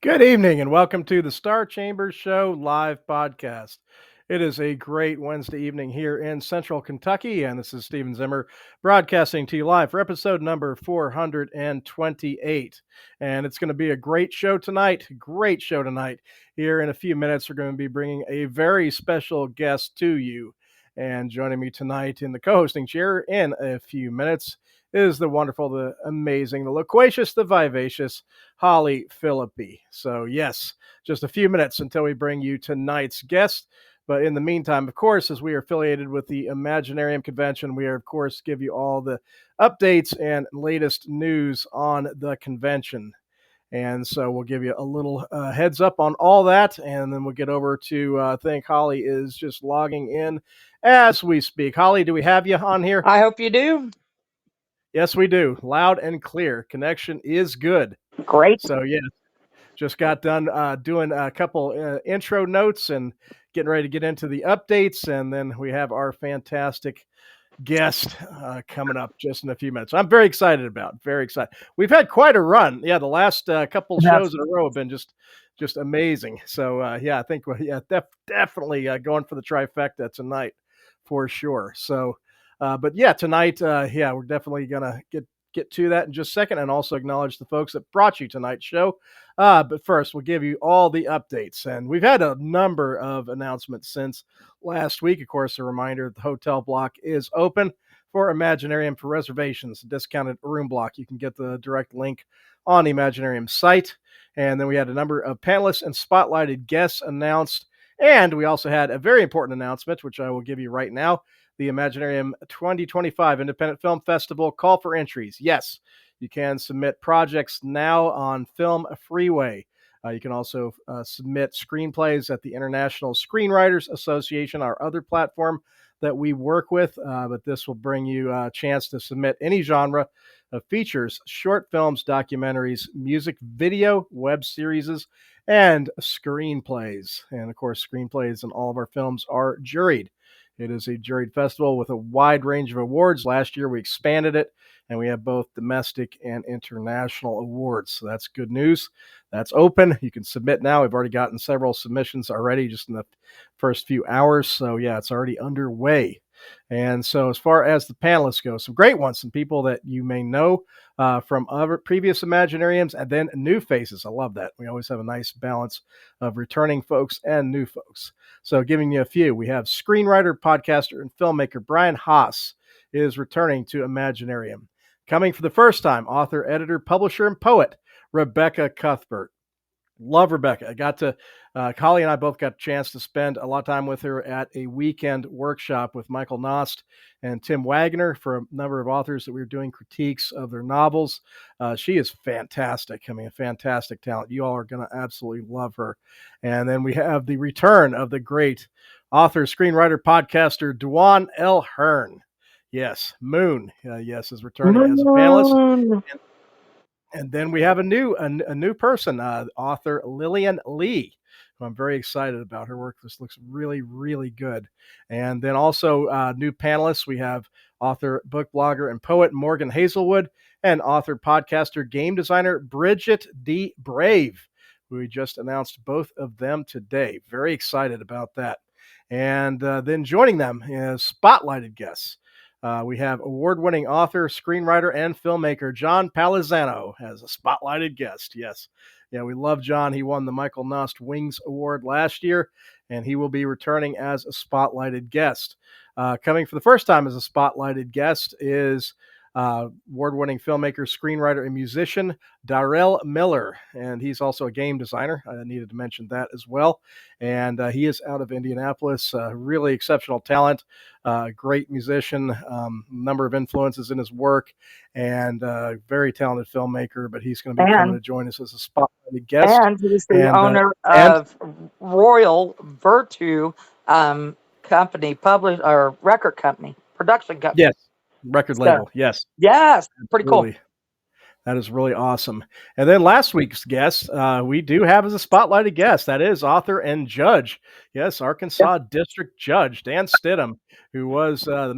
Good evening and welcome to the Star Chambers Show live podcast. It is a great Wednesday evening here in central Kentucky, and this is Stephen Zimmer broadcasting to you live for episode number 428. And it's going to be a great show tonight. Great show tonight. Here in a few minutes, we're going to be bringing a very special guest to you. And joining me tonight in the co-hosting chair in a few minutes is the wonderful, the amazing, the loquacious, the vivacious Holly Phillippe. So, yes, just a few minutes until we bring you tonight's guest. But in the meantime, of course, as we are affiliated with the Imaginarium convention, we are, of course, give you all the updates and latest news on the convention. And so we'll give you a little heads up on all that, and then we'll get over to, I think Holly is just logging in as we speak. Holly, do we have you on here? I hope you do. Yes, we do. Loud and clear. Connection is good. Great. So, yeah, just got done doing a couple intro notes and getting ready to get into the updates. And then we have our fantastic guest coming up just in a few minutes. I'm very excited about. Very excited. We've had quite a run. Yeah, the last couple shows in a row have been just amazing. So, yeah, I think definitely going for the trifecta tonight for sure. So, but yeah, tonight, yeah, we're definitely gonna get to that in just a second, and also acknowledge the folks that brought you tonight's show. But first, we'll give you all the updates, and we've had a number of announcements since last week. Of course, a reminder: the hotel block is open for Imaginarium for reservations, discounted room block. You can get the direct link on the Imaginarium site. And then we had a number of panelists and spotlighted guests announced, and we also had a very important announcement, which I will give you right now. The Imaginarium 2025 Independent Film Festival call for entries. Yes, you can submit projects now on Film Freeway. You can also submit screenplays at the International Screenwriters Association, our other platform that we work with. But this will bring you a chance to submit any genre of features, short films, documentaries, music video, web series, and screenplays. And of course, screenplays in all of our films are juried. It is a juried festival with a wide range of awards. Last year, we expanded it, and we have both domestic and international awards. So that's good news. That's open. You can submit now. We've already gotten several submissions already just in the first few hours. So, yeah, it's already underway. And so as far as the panelists go, some great ones, some people that you may know from other previous Imaginariums, and then new faces. I love that. We always have a nice balance of returning folks and new folks. So giving you a few, we have screenwriter, podcaster, and filmmaker Brian Haas is returning to Imaginarium. Coming for the first time, author, editor, publisher, and poet Rebecca Cuthbert. Love Rebecca. I got to, Holly and I both got a chance to spend a lot of time with her at a weekend workshop with Michael Nost and Tim Wagner for a number of authors that we were doing critiques of their novels. She is fantastic. I mean, a fantastic talent. You all are going to absolutely love her. And then we have the return of the great author, screenwriter, podcaster, Dwan L. Hearn. Yes, Moon, yes, is returning as a panelist. And then we have a new person, author Lillian Lee, who I'm very excited about. Her work just looks really, really good. And then also new panelists, we have author, book blogger, and poet Morgan Hazelwood, and author, podcaster, game designer Bridget D. Brave. We just announced both of them today. Very excited about that. And then joining them is spotlighted guests. We have award-winning author, screenwriter, and filmmaker John Palazzano as a spotlighted guest. Yes. Yeah, we love John. He won the Michael Nost Wings Award last year, and he will be returning as a spotlighted guest. Coming for the first time as a spotlighted guest is award-winning filmmaker, screenwriter, and musician Darrell Miller, and he's also a game designer. I needed to mention that as well. And he is out of Indianapolis. Really exceptional talent, great musician, number of influences in his work, and very talented filmmaker. But he's going to be coming to join us as a spotlighted guest. And he's the owner of Royal Virtue Company, record company, production company. Yes. Record label, yes. Yes, pretty cool. That is really awesome. And then last week's guest, we do have as a spotlighted guest. That is author and judge Yes, Yep. Arkansas District Judge Dan Stidham, who was the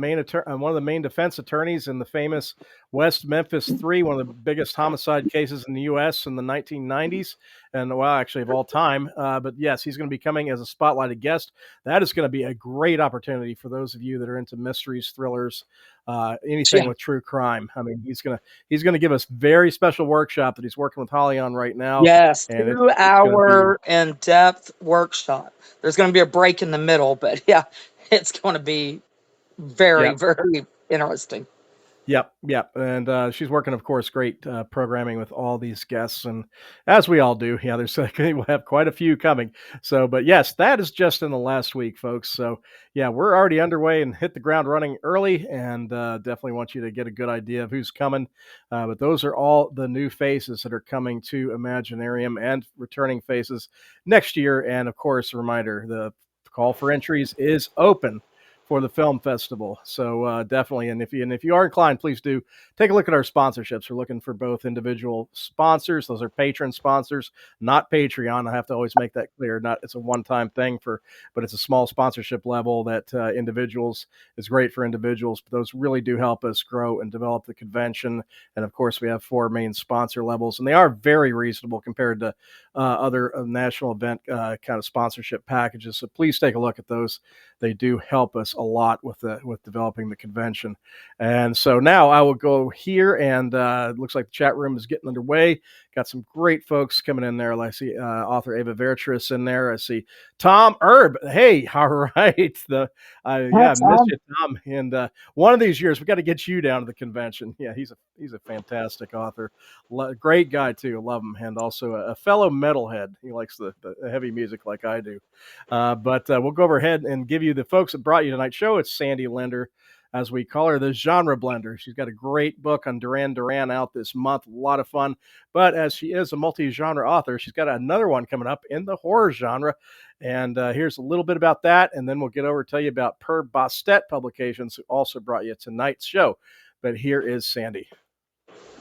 one of the main defense attorneys in the famous West Memphis Three, one of the biggest homicide cases in the U.S. in the 1990s, and well, actually of all time. But yes, he's going to be coming as a spotlighted guest. That is going to be a great opportunity for those of you that are into mysteries, thrillers, anything Yeah. with true crime. I mean, he's gonna give us very special workshop that he's working with Holly on right now, Yes, and two it's going to be. hour in-depth workshop. There's going to be a break in the middle, but yeah, it's going to be very, Yep. very interesting. Yep, yep, and she's working, of course, great programming with all these guests, and as we all do, yeah, there's we'll have quite a few coming. So, but yes, that is just in the last week, folks. So, yeah, we're already underway and hit the ground running early, and definitely want you to get a good idea of who's coming. But those are all the new faces that are coming to Imaginarium and returning faces next year. And of course, a reminder: the call for entries is open for the film festival. So definitely, and if you are inclined, please do take a look at our sponsorships. We're looking for both individual sponsors; those are patron sponsors, not Patreon. I have to always make that clear. Not it's a one-time thing but it's a small sponsorship level that individuals is great for individuals. But those really do help us grow and develop the convention. And of course, we have 4 main sponsor levels, and they are very reasonable compared to other national event kind of sponsorship packages. So please take a look at those. They do help us a lot with developing the convention. And so now I will go here, and it looks like the chat room is getting underway. Got some great folks coming in there. I see author Ava Vertris in there. I see Tom Erb. Hey, all right. I missed you, Tom. And one of these years we got to get you down to the convention. Yeah, he's a fantastic author. Great guy too. Love him, and also a fellow metalhead. He likes the heavy music like I do. But we'll go overhead and give you the folks that brought you tonight's show. It's Sandy Linder, as we call her, the genre blender. She's got a great book on Duran Duran out this month. A lot of fun. But as she is a multi-genre author, she's got another one coming up in the horror genre. And here's a little bit about that. And then we'll get over to tell you about Per Bastet Publications, who also brought you tonight's show. But here is Sandy.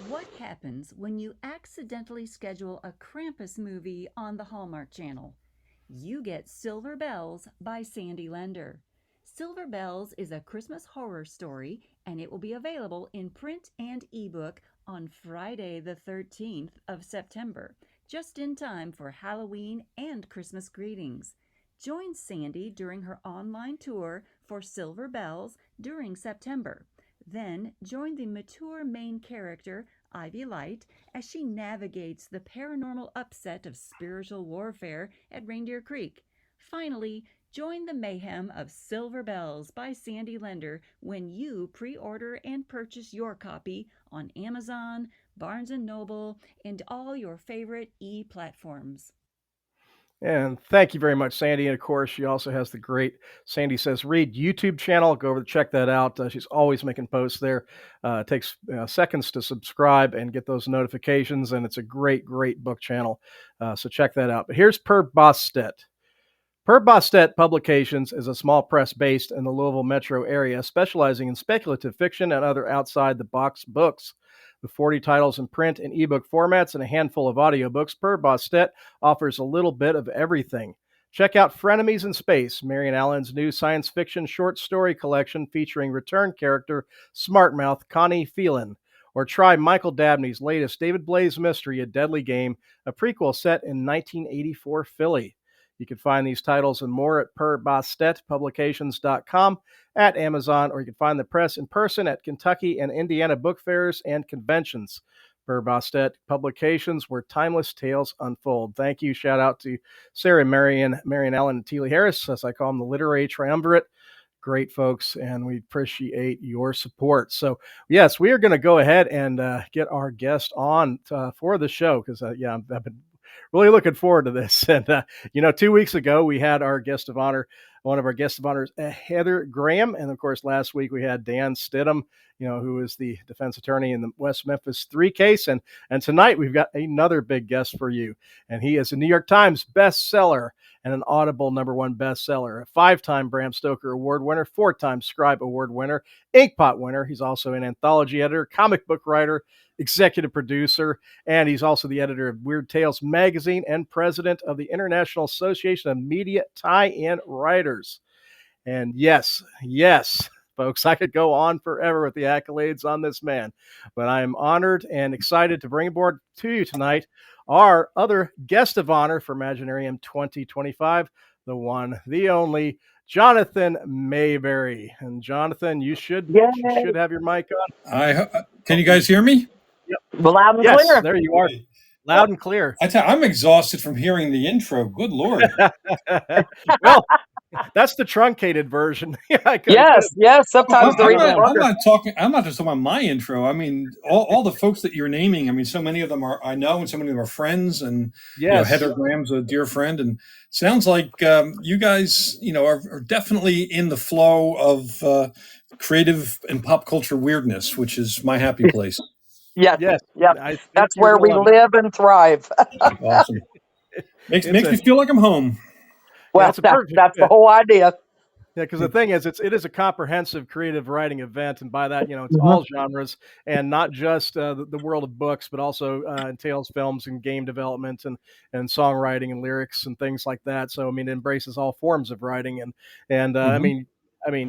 What happens when you accidentally schedule a Krampus movie on the Hallmark Channel? You get Silver Bells by Sandy Linder. Silver Bells is a Christmas horror story, and it will be available in print and ebook on Friday the 13th of September, just in time for Halloween and Christmas greetings. Join Sandy during her online tour for Silver Bells during September. Then join the mature main character, Ivy Light, as she navigates the paranormal upset of spiritual warfare at Reindeer Creek. Finally, join the mayhem of Silver Bells by Sandy Linder when you pre-order and purchase your copy on Amazon, Barnes & Noble, and all your favorite e-platforms. And thank you very much, Sandy. And of course, she also has the great Sandy Says Read YouTube channel. Go over to check that out. She's always making posts there. It takes seconds to subscribe and get those notifications. And it's a great, great book channel. So check that out. But here's Per Bastet. Per Bastet Publications is a small press based in the Louisville metro area, specializing in speculative fiction and other outside-the-box books. With 40 titles in print and ebook formats and a handful of audiobooks, Per Bastet offers a little bit of everything. Check out Frenemies in Space, Marian Allen's new science fiction short story collection featuring return character Smartmouth Connie Phelan. Or try Michael Dabney's latest David Blaze mystery, A Deadly Game, a prequel set in 1984 Philly. You can find these titles and more at perbastetpublications.com, at Amazon, or you can find the press in person at Kentucky and Indiana book fairs and conventions. Per Bastet Publications, where timeless tales unfold. Thank you. Shout out to Sarah, Marian Allen, and Teely Harris, as I call them, the literary triumvirate. Great folks, and we appreciate your support. So, yes, we are going to go ahead and get our guest on for the show because, I've been really looking forward to this. And, 2 weeks ago, we had our guest of honor, one of our guests of honors, Heather Graham. And, of course, last week we had Dan Stidham, who is the defense attorney in the West Memphis 3 case. And tonight we've got another big guest for you. And he is a New York Times bestseller and an Audible #1 bestseller, a 5-time Bram Stoker Award winner, 4-time Scribe Award winner, Inkpot winner. He's also an anthology editor, comic book writer, executive producer, and he's also the editor of Weird Tales magazine and president of the International Association of Media Tie-In Writers. And yes, folks, I could go on forever with the accolades on this man, but I am honored and excited to bring aboard to you tonight our other guest of honor for Imaginarium 2025, the one, the only, Jonathan Maberry. And Jonathan, you should have your mic on. Can you guys hear me? Yep. Loud and Yes, clear. there you are. Loud and clear. I'm exhausted from hearing the intro. Good Lord. Well, that's the truncated version. Yes. Sometimes they're even longer. I'm not just talking about my intro. I mean, all the folks that you're naming. I mean, so many of them I know, and so many of them are friends. And yes, Heather Graham's a dear friend, and sounds like you guys, are definitely in the flow of creative and pop culture weirdness, which is my happy place. Yes. That's where we live and thrive. Awesome. Makes me feel like I'm home. Well, that's the whole idea. Yeah, because the thing is, it is a comprehensive creative writing event, and by that, it's all genres, and not just the world of books, but also entails films and game development and songwriting and lyrics and things like that. So, I mean, it embraces all forms of writing, and I mean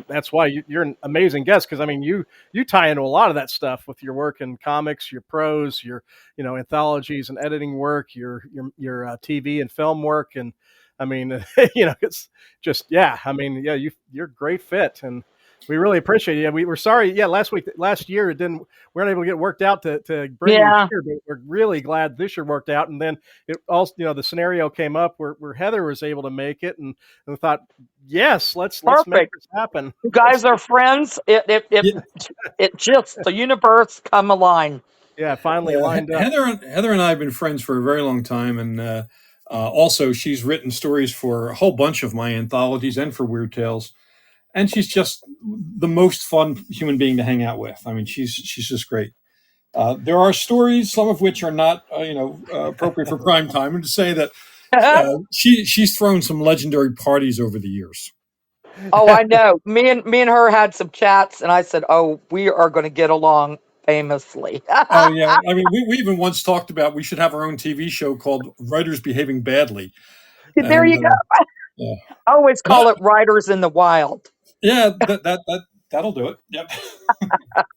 that's why you're an amazing guest, because I mean you tie into a lot of that stuff with your work in comics, your prose, your anthologies and editing work, your TV and film work, and I mean, it's just, I mean, you're a great fit, and we really appreciate it. We were sorry, last year we weren't able to get worked out to bring you here, but we're really glad this year worked out. And then it also, the scenario came up where Heather was able to make it, and we thought, yes, let's make this happen. You guys are friends. It just, the universe come aligned. Yeah, finally lined up. Heather and I have been friends for a very long time, and also, she's written stories for a whole bunch of my anthologies and for Weird Tales, and she's just the most fun human being to hang out with. I mean, she's just great. There are stories, some of which are not appropriate for prime time, and to say that she's thrown some legendary parties over the years. Oh, I know. Me and her had some chats, and I said, "Oh, we are going to get along famously." Oh yeah, I mean, we even once talked about we should have our own TV show called Writers Behaving Badly. There you go. Yeah. I always call it Writers in the Wild. Yeah, that'll do it. Yep.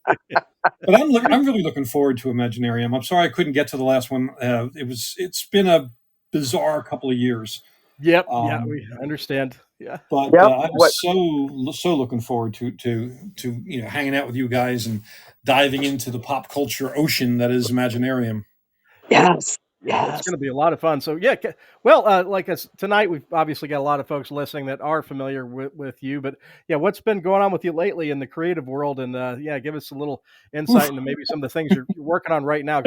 But I'm really looking forward to Imaginarium. I'm sorry I couldn't get to the last one. It's been a bizarre couple of years. Yep. We understand. Yeah. But I'm so looking forward to hanging out with you guys and diving into the pop culture ocean that is Imaginarium. Yes. Yeah, it's going to be a lot of fun. So like us tonight, we've obviously got a lot of folks listening that are familiar with you. But what's been going on with you lately in the creative world? And give us a little insight into maybe some of the things you're working on right now.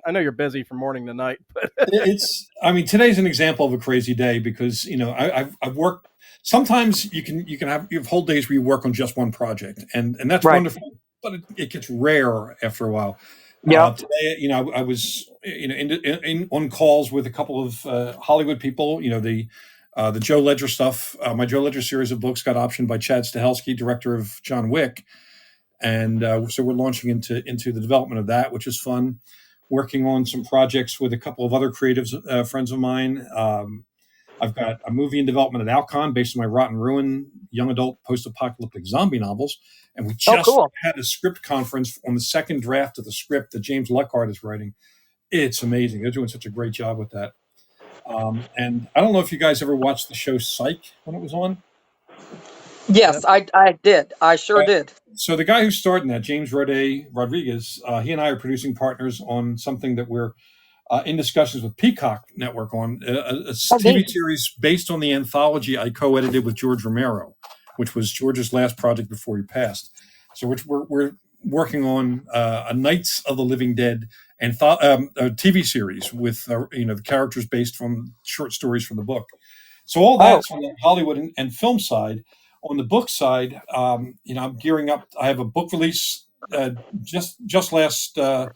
I know you're busy from morning to night. But today's an example of a crazy day because I've worked. Sometimes you have whole days where you work on just one project, and that's wonderful. But it gets rare after a while. Today, I was on calls with a couple of Hollywood people. The Joe Ledger stuff. My Joe Ledger series of books got optioned by Chad Stahelski, director of John Wick, and so we're launching into the development of that, which is fun. Working on some projects with a couple of other creatives, friends of mine. I've got a movie in development at Alcon based on my Rotten Ruin young adult post-apocalyptic zombie novels. And we just had a script conference on the second draft of the script that James Luckhart is writing. It's amazing. They're doing such a great job with that. And I don't know if you guys ever watched the show Psych when it was on. Yes, I did. I sure did. So the guy who starred in that, James Rodriguez, he and I are producing partners on something that we're in discussions with Peacock Network on, a TV series based on the anthology I co-edited with George Romero, which was George's last project before he passed. So we're working on a Nights of the Living Dead a TV series with the characters based from short stories from the book. So all that's on the Hollywood and film side. On the book side, I'm gearing up. I have a book release just last 2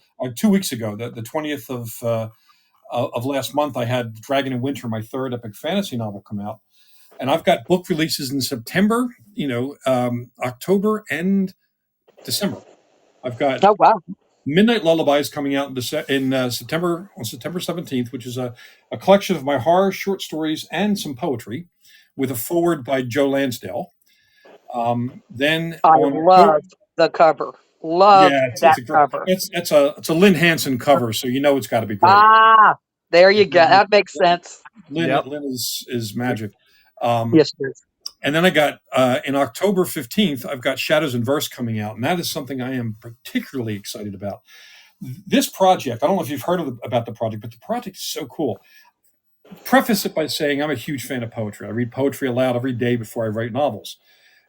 weeks ago, the 20th of last month, I had Dragon in Winter, my third epic fantasy novel, come out. And I've got book releases in September, October, and December. I've got Midnight Lullabies coming out in September, on September 17th, which is a collection of my horror short stories and some poetry with a foreword by Joe Lansdale. Then I love the cover. Love that cover. It's a Lynn Hansen cover, so it's got to be great. There you go. That makes sense. Lynn is magic. Yes, it is. And then I got in October 15th, I've got Shadows in Verse coming out, and that is something I am particularly excited about. This project, I don't know if you've heard about the project, but the project is so cool. Preface it by saying I'm a huge fan of poetry. I read poetry aloud every day before I write novels.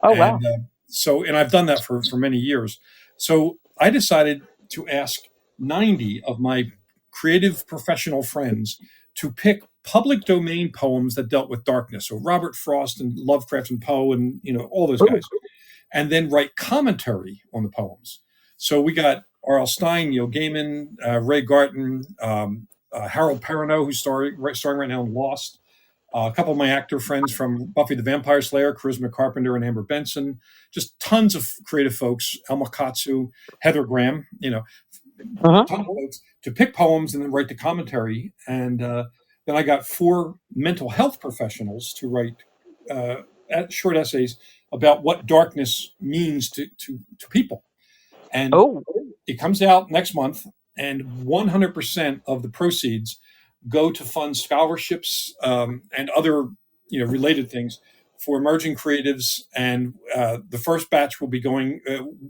Wow. And I've done that for many years. So I decided to ask 90 of my creative professional friends to pick public domain poems that dealt with darkness. So Robert Frost and Lovecraft and Poe and all those guys, and then write commentary on the poems. So we got R.L. Stine, Neil Gaiman, Ray Garton, Harold Perrineau, who's starring right now in Lost. A couple of my actor friends from Buffy the Vampire Slayer, Charisma Carpenter and Amber Benson, just tons of creative folks, Elma Katsu, Heather Graham, tons of folks to pick poems and then write the commentary. And then I got 4 mental health professionals to write short essays about what darkness means to people. And it comes out next month, and 100% of the proceeds go to fund scholarships and other related things for emerging creatives. And the first batch will be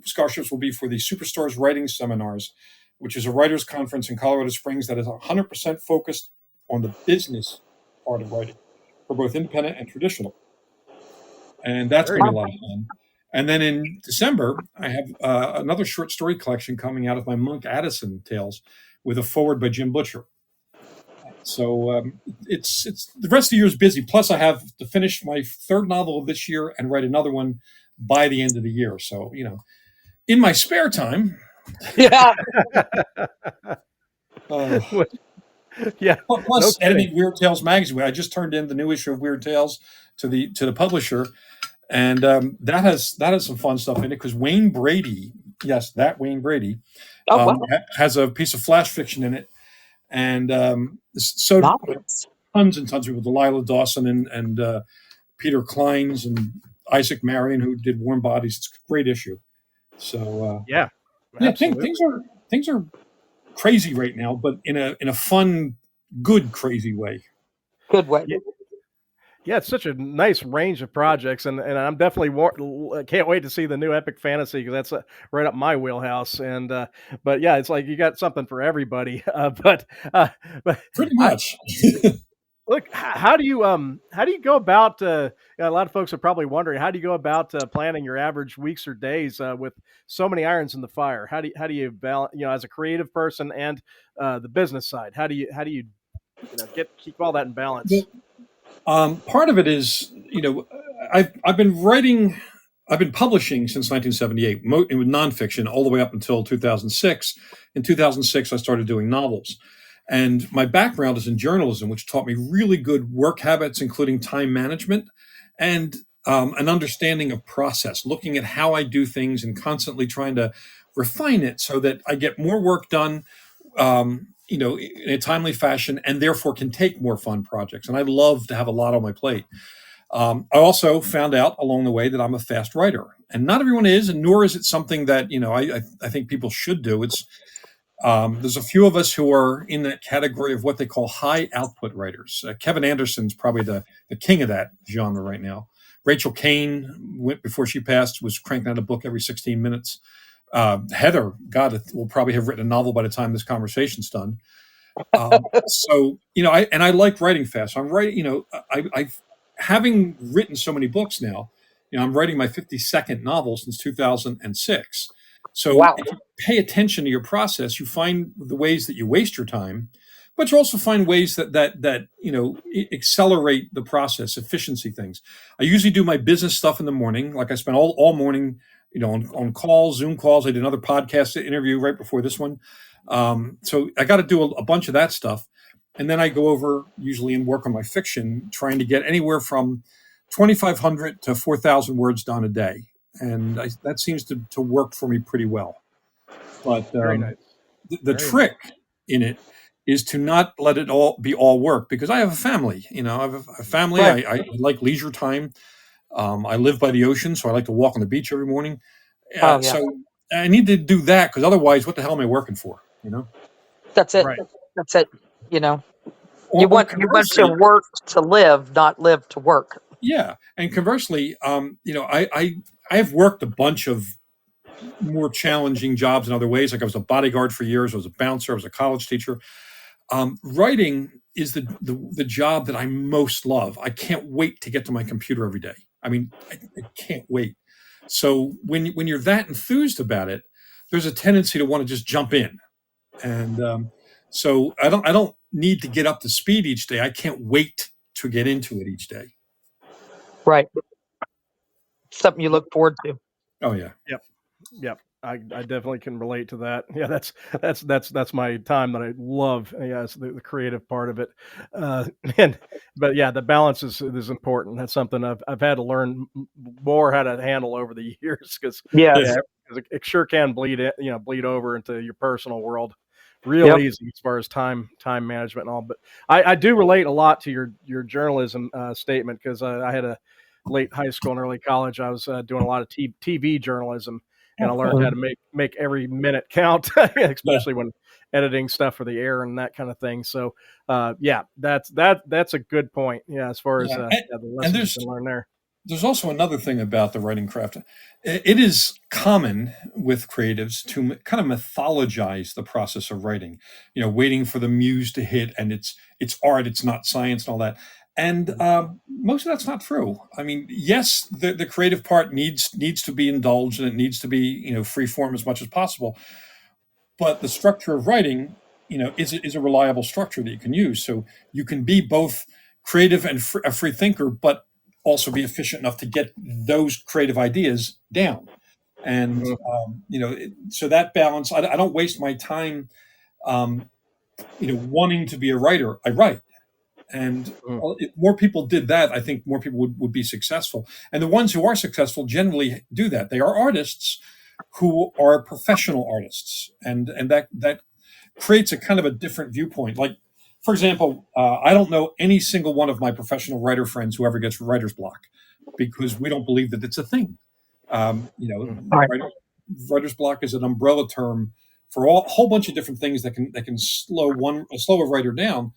scholarships will be for the Superstars Writing Seminars, which is a writers' conference in Colorado Springs that is 100% focused on the business part of writing for both independent and traditional. And that's going to be a lot of fun. And then in December, I have another short story collection coming out of my Monk Addison tales with a foreword by Jim Butcher. So it's the rest of the year is busy. Plus, I have to finish my third novel of this year and write another one by the end of the year. So in my spare time, Plus, editing Weird Tales magazine. I just turned in the new issue of Weird Tales to the publisher, and that has some fun stuff in it because Wayne Brady, Wayne Brady, has a piece of flash fiction in it. And so tons and tons of people, Delilah Dawson and Peter Kleins and Isaac Marion, who did Warm Bodies. It's a great issue. So things are crazy right now, but in a fun, good, crazy way. Good way. Yeah, it's such a nice range of projects, and I'm definitely can't wait to see the new epic fantasy because that's right up my wheelhouse. And but yeah, it's like you got something for everybody. But pretty much. Look, how do you go about? A lot of folks are probably wondering how do you go about planning your average weeks or days with so many irons in the fire. How do you balance? As a creative person and the business side, how do you keep all that in balance? Part of it is, I've been publishing since 1978 with nonfiction all the way up until 2006. In 2006, I started doing novels. And my background is in journalism, which taught me really good work habits, including time management and an understanding of process, looking at how I do things and constantly trying to refine it so that I get more work done in a timely fashion and therefore can take more fun projects. And I love to have a lot on my plate. I also found out along the way that I'm a fast writer, and not everyone is, and nor is it something that, I think people should do. It's there's a few of us who are in that category of what they call high output writers. Kevin Anderson's probably the king of that genre right now. Rachel Kane, before she passed, was cranking out a book every 16 minutes. Heather, God, will probably have written a novel by the time this conversation's done. So, I like writing fast. I'm writing, I've having written so many books now, I'm writing my 52nd novel since 2006. So if you pay attention to your process, you find the ways that you waste your time, but you also find ways that accelerate the process, efficiency things. I usually do my business stuff in the morning. Like I spent all morning, on calls, Zoom calls. I did another podcast interview right before this one. So I got to do a bunch of that stuff. and then I go over usually and work on my fiction, trying to get anywhere from 2,500 to 4,000 words done a day, and that seems to work for me pretty well. But Very nice. the Very nice. trick in it is to not let it all be all work, because I have a family. I have a family. Right. I like leisure time. I live by the ocean, so I like to walk on the beach every morning. Oh, yeah. So I need to do that, because otherwise, what the hell am I working for? That's it. Right. That's it. You know, Or you want to conversely, work to live, not live to work. yeah. And conversely, I have worked a bunch of more challenging jobs in other ways. Like I was a bodyguard for years. I was a bouncer. I was a college teacher. Writing is the job that I most love. I can't wait to get to my computer every day. I mean, I can't wait. So when you're that enthused about it, there's a tendency to want to just jump in, and so I don't need to get up to speed each day. I can't wait to get into it each day. Right. Something you look forward to. Oh yeah. Yep. Yep. I definitely can relate to that. Yeah, that's my time that I love. Yeah, it's the creative part of it. Uh, and but yeah, the balance is important. That's something I've had to learn more how to handle over the years, because Yes. yeah, 'cause it sure can bleed over into your personal world real Yep. easy as far as time management and all. But I do relate a lot to your journalism statement, because I had a late high school and early college. I was doing a lot of TV journalism, and I Oh, learned cool. how to make every minute count, Yeah. especially when editing stuff for the air and that kind of thing. So, yeah, that's a good point. Yeah, as far as Yeah. yeah, the And lessons you can learn there. there's also another thing about the writing craft. It is common with creatives to kind of mythologize the process of writing, waiting for the muse to hit, and it's art, it's not science, and all that. And most of that's not true. I mean, yes, the creative part needs to be indulged, and it needs to be free form as much as possible. But the structure of writing, is a reliable structure that you can use. So you can be both creative and a free thinker, but also be efficient enough to get those creative ideas down. And Mhm. so that balance, I don't waste my time, um, wanting to be a writer. I write, and Mhm. if more people did that, I think more people would be successful. And the ones who are successful generally do that. They are artists who are professional artists, and that creates a kind of a different viewpoint. Like, for example, I don't know any single one of my professional writer friends who ever gets writer's block, because we don't believe that it's a thing. Mhm. Right. Writer's block is an umbrella term for a whole bunch of different things that can slow a writer down.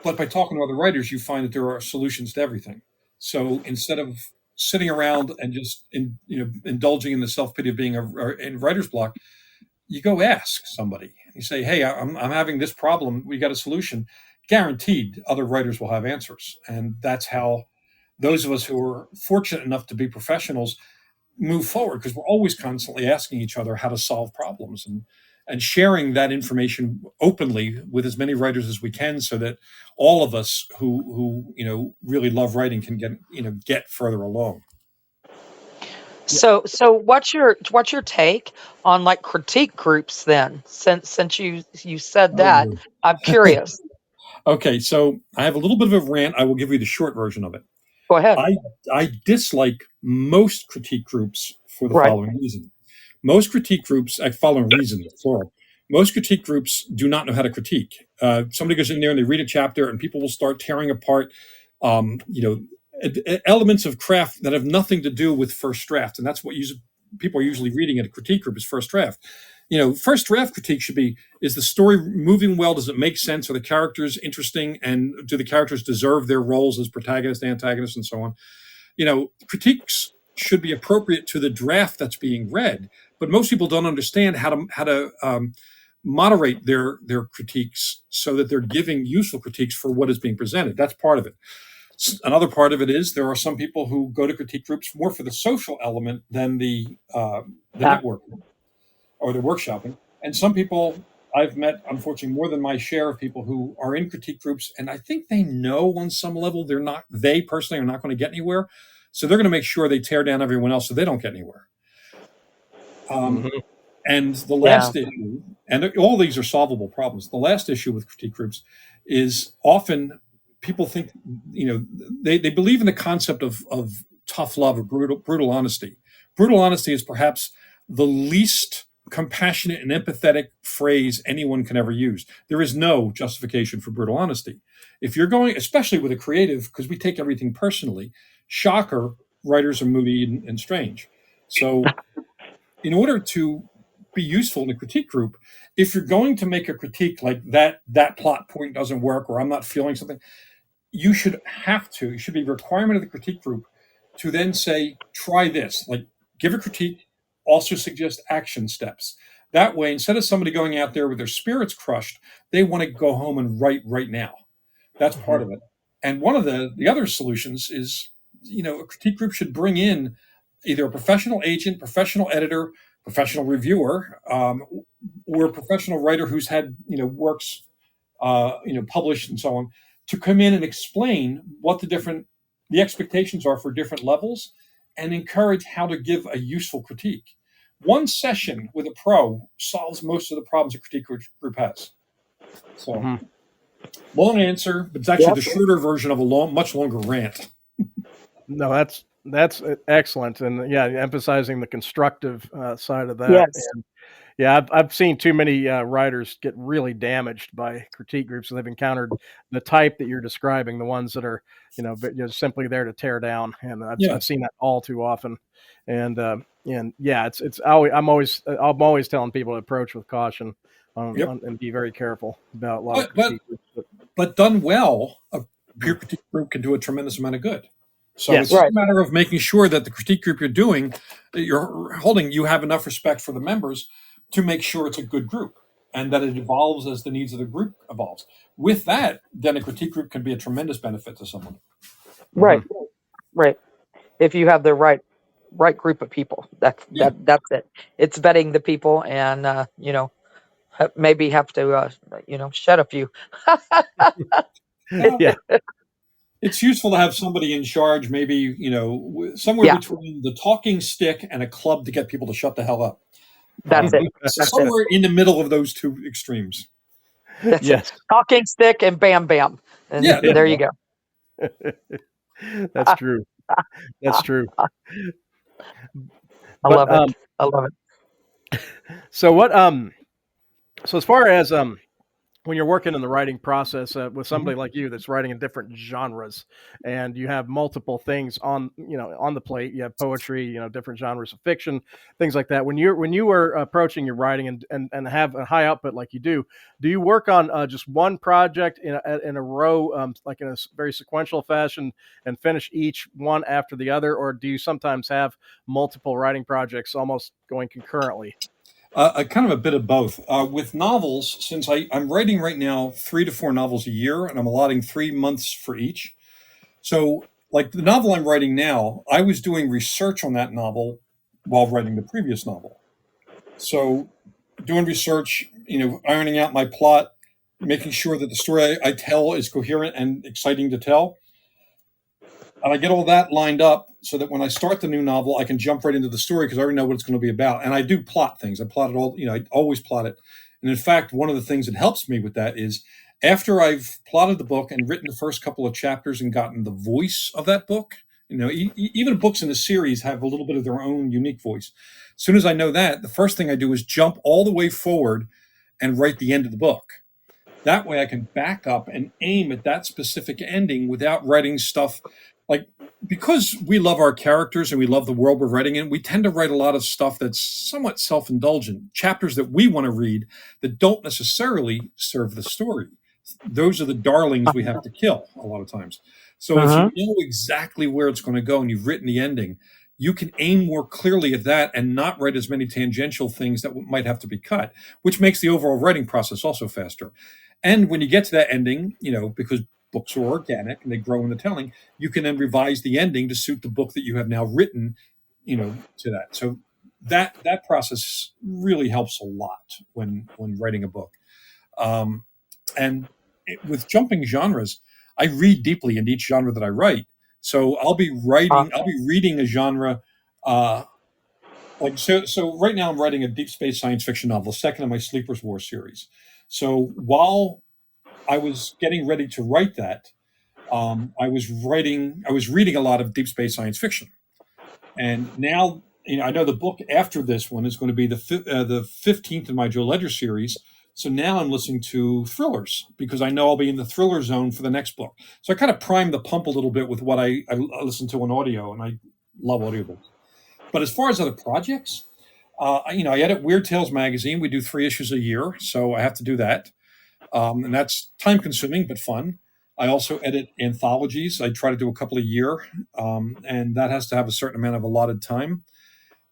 But by talking to other writers, you find that there are solutions to everything. So instead of sitting around and just indulging in the self pity of being in writer's block, you go ask somebody. You say, "Hey, I'm having this problem. We got a solution." Guaranteed, other writers will have answers, and that's how those of us who are fortunate enough to be professionals move forward, because we're always constantly asking each other how to solve problems, and sharing that information openly with as many writers as we can, so that all of us who really love writing can get further along. Yeah. So what's your take on like critique groups then? Since you said that, Oh, I'm curious. okay, so I have a little bit of a rant. I will give you the short version of it. Go ahead. I dislike most critique groups for the Right. following reason. Most critique groups, following reason, plural. Most critique groups do not know how to critique. Somebody goes in there and they read a chapter, and people will start tearing apart, um, you know, elements of craft that have nothing to do with first draft, and that's what people are usually reading at a critique group is first draft. First draft critique should be: is the story moving well? Does it make sense? Are the characters interesting? And do the characters deserve their roles as protagonist, antagonist, and so on? Critiques should be appropriate to the draft that's being read, but most people don't understand how to moderate their critiques so that they're giving useful critiques for what is being presented. That's part of it. Another part of it is there are some people who go to critique groups more for the social element than the Yeah. networking or the workshopping. And some people I've met, unfortunately, more than my share of people who are in critique groups, and I think they know on some level they personally are not going to get anywhere. So they're going to make sure they tear down everyone else so they don't get anywhere. Um, Mhm. and the Yeah. last issue, and all these are solvable problems. The last issue with critique groups is often people think, they believe in the concept of tough love or brutal honesty. Brutal honesty is perhaps the least compassionate and empathetic phrase anyone can ever use. There is no justification for brutal honesty. If you're going, especially with a creative, because we take everything personally, shocker, writers are moody and strange. So in order to be useful in a critique group, if you're going to make a critique like that plot point doesn't work, or I'm not feeling something, you should it should be a requirement of the critique group to then say, try this, like give a critique, also suggest action steps. That way, instead of somebody going out there with their spirits crushed, they want to go home and write right now. That's part of it. And one of the other solutions is, a critique group should bring in either a professional agent, professional editor, professional reviewer, or a professional writer who's had, works, published and so on, to come in and explain what the expectations are for different levels and encourage how to give a useful critique. One session with a pro solves most of the problems a critique group has. So, long answer, but it's actually the shorter version of a much longer rant. No, that's excellent, and emphasizing the constructive side of that. Yes. And I've seen too many writers get really damaged by critique groups, and they've encountered the type that you're describing, the ones that are simply there to tear down, and I've seen that all too often. And it's always I'm always telling people to approach with caution and be very careful about a lot of critique groups. But done well, a peer critique group can do a tremendous amount of good. So it's a matter of making sure that the critique group you're holding, you have enough respect for the members to make sure it's a good group and that it evolves as the needs of the group evolves. With that, then a critique group can be a tremendous benefit to someone. Right. If you have the right group of people, that's it. It's vetting the people and, maybe have to, shed a few. It's useful to have somebody in charge, maybe, somewhere between the talking stick and a club to get people to shut the hell up. That's it. Somewhere in the middle of those two extremes. That's it. Talking stick and bam, bam. And there you go. That's true. That's true. I love it. So so as far as when you're working in the writing process with somebody like you that's writing in different genres, and you have multiple things on the plate, you have poetry, different genres of fiction, things like that. When you were approaching your writing and have a high output like you do you work on just one project in a row, like in a very sequential fashion, and finish each one after the other, or do you sometimes have multiple writing projects almost going concurrently? Kind of a bit of both. With novels, since I'm writing right now 3 to 4 novels a year, and I'm allotting 3 months for each. So, like the novel I'm writing now, I was doing research on that novel while writing the previous novel. So, doing research, ironing out my plot, making sure that the story I tell is coherent and exciting to tell. And I get all that lined up so that when I start the new novel, I can jump right into the story because I already know what it's going to be about. And I do plot things. I plot it all, I always plot it. And in fact, one of the things that helps me with that is after I've plotted the book and written the first couple of chapters and gotten the voice of that book, even books in the series have a little bit of their own unique voice. As soon as I know that, the first thing I do is jump all the way forward and write the end of the book. That way I can back up and aim at that specific ending without writing stuff. Like, because we love our characters and we love the world we're writing in, we tend to write a lot of stuff that's somewhat self-indulgent, chapters that we want to read that don't necessarily serve the story. Those are the darlings we have to kill a lot of times. So if you know exactly where it's going to go and you've written the ending, you can aim more clearly at that and not write as many tangential things that might have to be cut, which makes the overall writing process also faster. And when you get to that ending, because books are organic and they grow in the telling, you can then revise the ending to suit the book that you have now written, to that. So that process really helps a lot when writing a book. With jumping genres, I read deeply into each genre that I write. So I'll be reading a genre. So right now I'm writing a deep space science fiction novel, second in my Sleepers War series. So while I was getting ready to write that, I was reading a lot of deep space science fiction, and now I know the book after this one is going to be the 15th in my Joe Ledger series. So now I'm listening to thrillers because I know I'll be in the thriller zone for the next book. So I kind of primed the pump a little bit with what I listen to on audio, and I love audiobooks. But as far as other projects, I edit Weird Tales magazine. We do 3 issues a year, so I have to do that, and that's time consuming but fun. I also edit anthologies. I try to do a couple a year, and that has to have a certain amount of allotted time.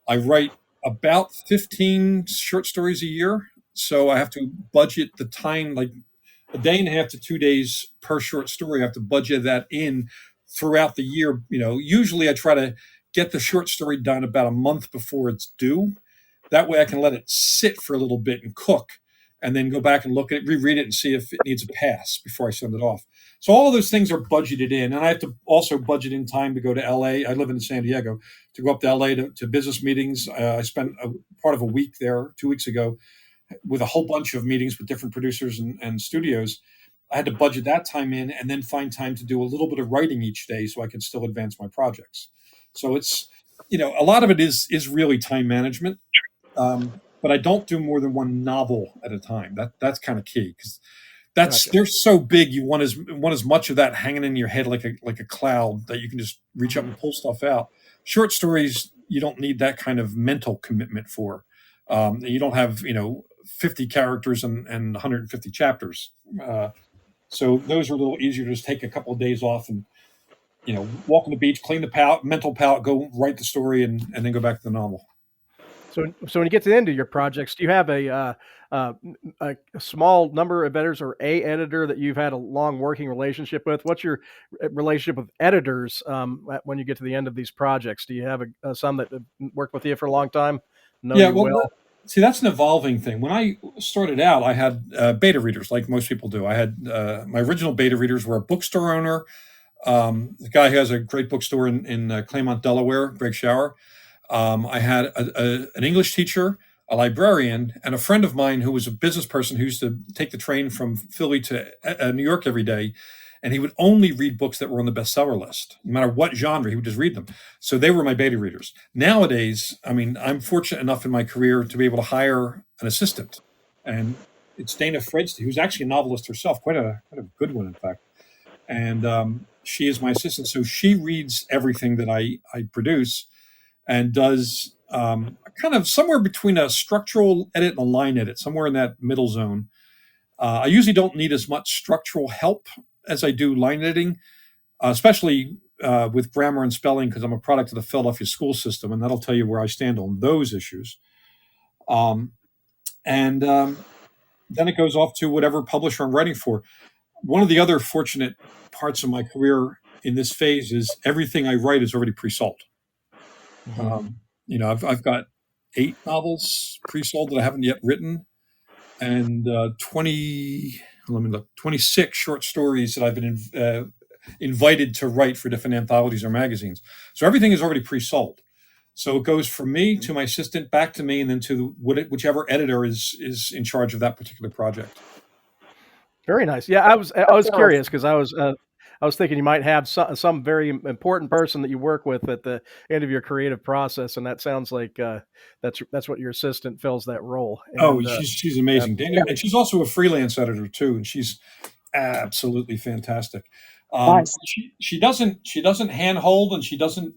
I write about 15 short stories a year, so I have to budget the time, like a day and a half to 2 days per short story. I have to budget that in throughout the year. Usually I try to get the short story done about a month before it's due. That way I can let it sit for a little bit and cook, and then go back and look at it, reread it, and see if it needs a pass before I send it off. So all of those things are budgeted in, and I have to also budget in time to go to LA. I live in San Diego, to go up to LA to business meetings. I spent a part of a week there 2 weeks ago with a whole bunch of meetings with different producers and studios. I had to budget that time in and then find time to do a little bit of writing each day so I could still advance my projects. So it's, a lot of it is really time management. But I don't do more than one novel at a time. That's kind of key, because they're so big. You want as much of that hanging in your head like a cloud that you can just reach up and pull stuff out. Short stories, you don't need that kind of mental commitment for. You don't have 50 characters and 150 chapters. So those are a little easier to just take a couple of days off and walk on the beach, clean the mental palette, go write the story, and then go back to the novel. So when you get to the end of your projects, do you have a small number of editors or a editor that you've had a long working relationship with? What's your relationship with editors when you get to the end of these projects? Do you have some that work with you for a long time? See, that's an evolving thing. When I started out, I had beta readers, like most people do. I had my original beta readers were a bookstore owner, the guy who has a great bookstore in Claremont, Delaware, Greg Shower. I had an English teacher, a librarian, and a friend of mine who was a business person who used to take the train from Philly to New York every day. And he would only read books that were on the bestseller list. No matter what genre, he would just read them. So they were my beta readers. Nowadays, I'm fortunate enough in my career to be able to hire an assistant. And it's Dana Fredstein, who's actually a novelist herself, quite a good one, in fact. And she is my assistant. So she reads everything that I produce, and does kind of somewhere between a structural edit and a line edit, somewhere in that middle zone. I usually don't need as much structural help as I do line editing, especially with grammar and spelling, because I'm a product of the Philadelphia school system, and that'll tell you where I stand on those issues. And then it goes off to whatever publisher I'm writing for. One of the other fortunate parts of my career in this phase is everything I write is already pre-sold. I've got 8 novels pre-sold that I haven't yet written, and 26 short stories that I've been invited to write for different anthologies or magazines. So everything is already pre-sold. So it goes from me to my assistant, back to me, and then to whichever editor is in charge of that particular project. Very nice. Yeah, I was curious because I was thinking you might have some very important person that you work with at the end of your creative process, and that sounds like that's what your assistant fills that role. And, she's amazing, Dana, and she's also a freelance editor too, and she's absolutely fantastic. Nice. She doesn't handhold, and she doesn't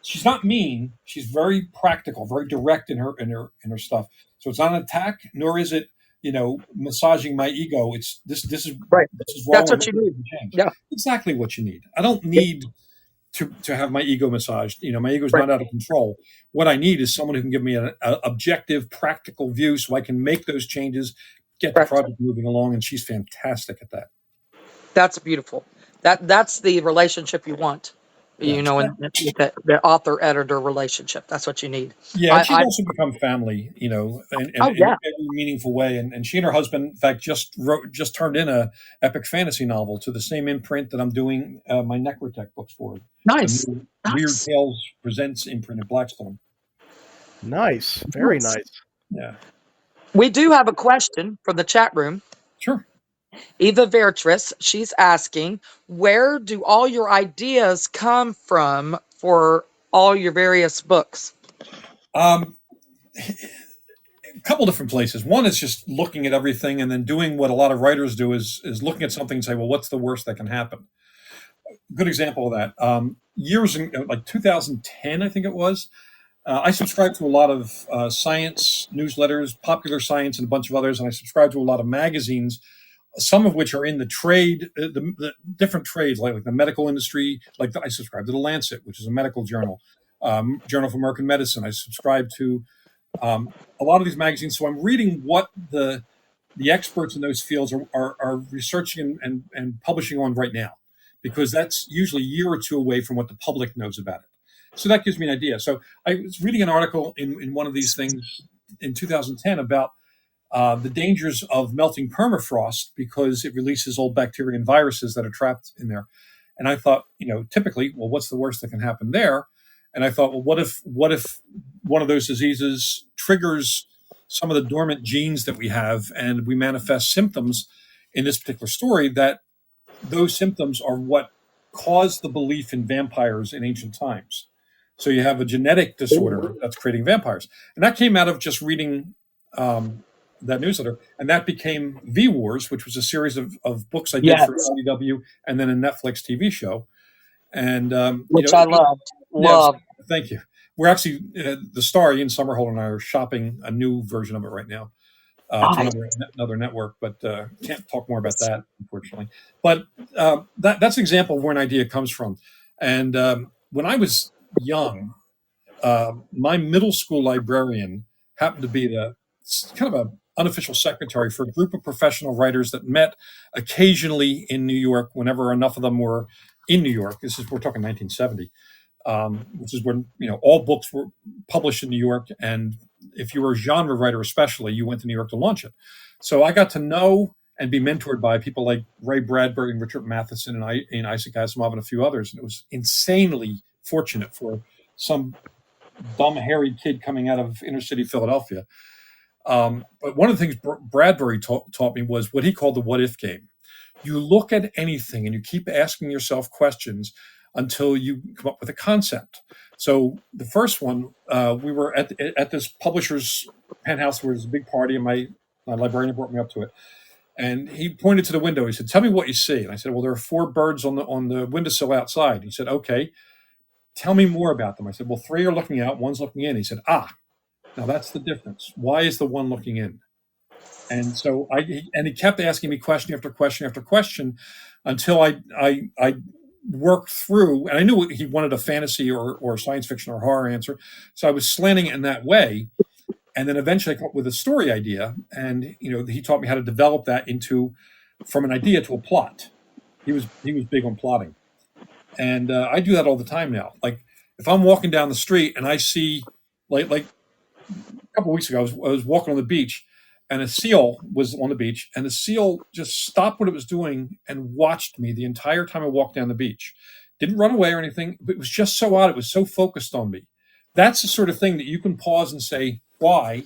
she's not mean. She's very practical, very direct in her stuff. So it's not an attack, nor is it massaging my ego. It's this is right. This is wrong. That's what you need. Yeah, exactly what you need. I don't need to have my ego massaged. My ego is not out of control. What I need is someone who can give me an objective, practical view, so I can make those changes, get the project moving along. And she's fantastic at that. That's beautiful. That's the relationship you want. In the author-editor relationship. That's what you need. Yeah, she's also become family, in every meaningful way. And she and her husband, in fact, just turned in a epic fantasy novel to the same imprint that I'm doing my Necrotech books for. Nice. Weird Tales Presents imprint in Blackstone. Nice. Very nice. Yeah. We do have a question from the chat room. Sure. Eva Vertris, she's asking, where do all your ideas come from for all your various books? A couple different places. One is just looking at everything and then doing what a lot of writers do is looking at something and say, well, what's the worst that can happen? Good example of that. Years in, like 2010, I think it was. I subscribe to a lot of science newsletters, Popular Science, and a bunch of others, and I subscribe to a lot of magazines, some of which are in the trade, the different trades, like the medical industry. Like I subscribe to the Lancet, which is a medical journal, Journal of American Medicine. I subscribe to a lot of these magazines, so I'm reading what the experts in those fields are researching and publishing on right now, because that's usually a year or two away from what the public knows about it. So that gives me an idea. So I was reading an article in one of these things in 2010 about the dangers of melting permafrost because it releases old bacteria and viruses that are trapped in there. And I thought, typically, well, what's the worst that can happen there? And I thought, well, what if one of those diseases triggers some of the dormant genes that we have, and we manifest symptoms in this particular story that those symptoms are what caused the belief in vampires in ancient times. So you have a genetic disorder that's creating vampires, and that came out of just reading that newsletter, and that became V Wars, which was a series of books I did for IDW, and then a Netflix TV show, and which I loved. Love. Thank you. We're actually the star Ian Somerhalder and I are shopping a new version of it right now to another network, but can't talk more about that, unfortunately. But that's an example of where an idea comes from. And when I was young, my middle school librarian happened to be the kind of a unofficial secretary for a group of professional writers that met occasionally in New York whenever enough of them were in New York. We're talking 1970, which is when all books were published in New York, and if you were a genre writer especially, you went to New York to launch it. So I got to know and be mentored by people like Ray Bradbury and Richard Matheson and Isaac Asimov and a few others, and it was insanely fortunate for some dumb, hairy kid coming out of inner city Philadelphia. But one of the things Bradbury taught me was what he called the what-if game. You look at anything and you keep asking yourself questions until you come up with a concept. So the first one, we were at this publisher's penthouse where there was a big party, and my librarian brought me up to it. And he pointed to the window. He said, "Tell me what you see." And I said, "Well, there are 4 birds on the windowsill outside." He said, "Okay, tell me more about them." I said, "Well, 3 are looking out, 1's looking in." He said, now that's the difference. Why is the one looking in? And so he kept asking me question after question after question until I worked through, and I knew he wanted a fantasy or science fiction or horror answer. So I was slanting it in that way. And then eventually I came up with a story idea, and he taught me how to develop that from an idea to a plot. He was big on plotting. And I do that all the time now. Like if I'm walking down the street and I see, like a couple of weeks ago, I was walking on the beach, and a seal was on the beach, and the seal just stopped what it was doing and watched me the entire time I walked down the beach. Didn't run away or anything, but it was just so odd. It was so focused on me. That's the sort of thing that you can pause and say, why?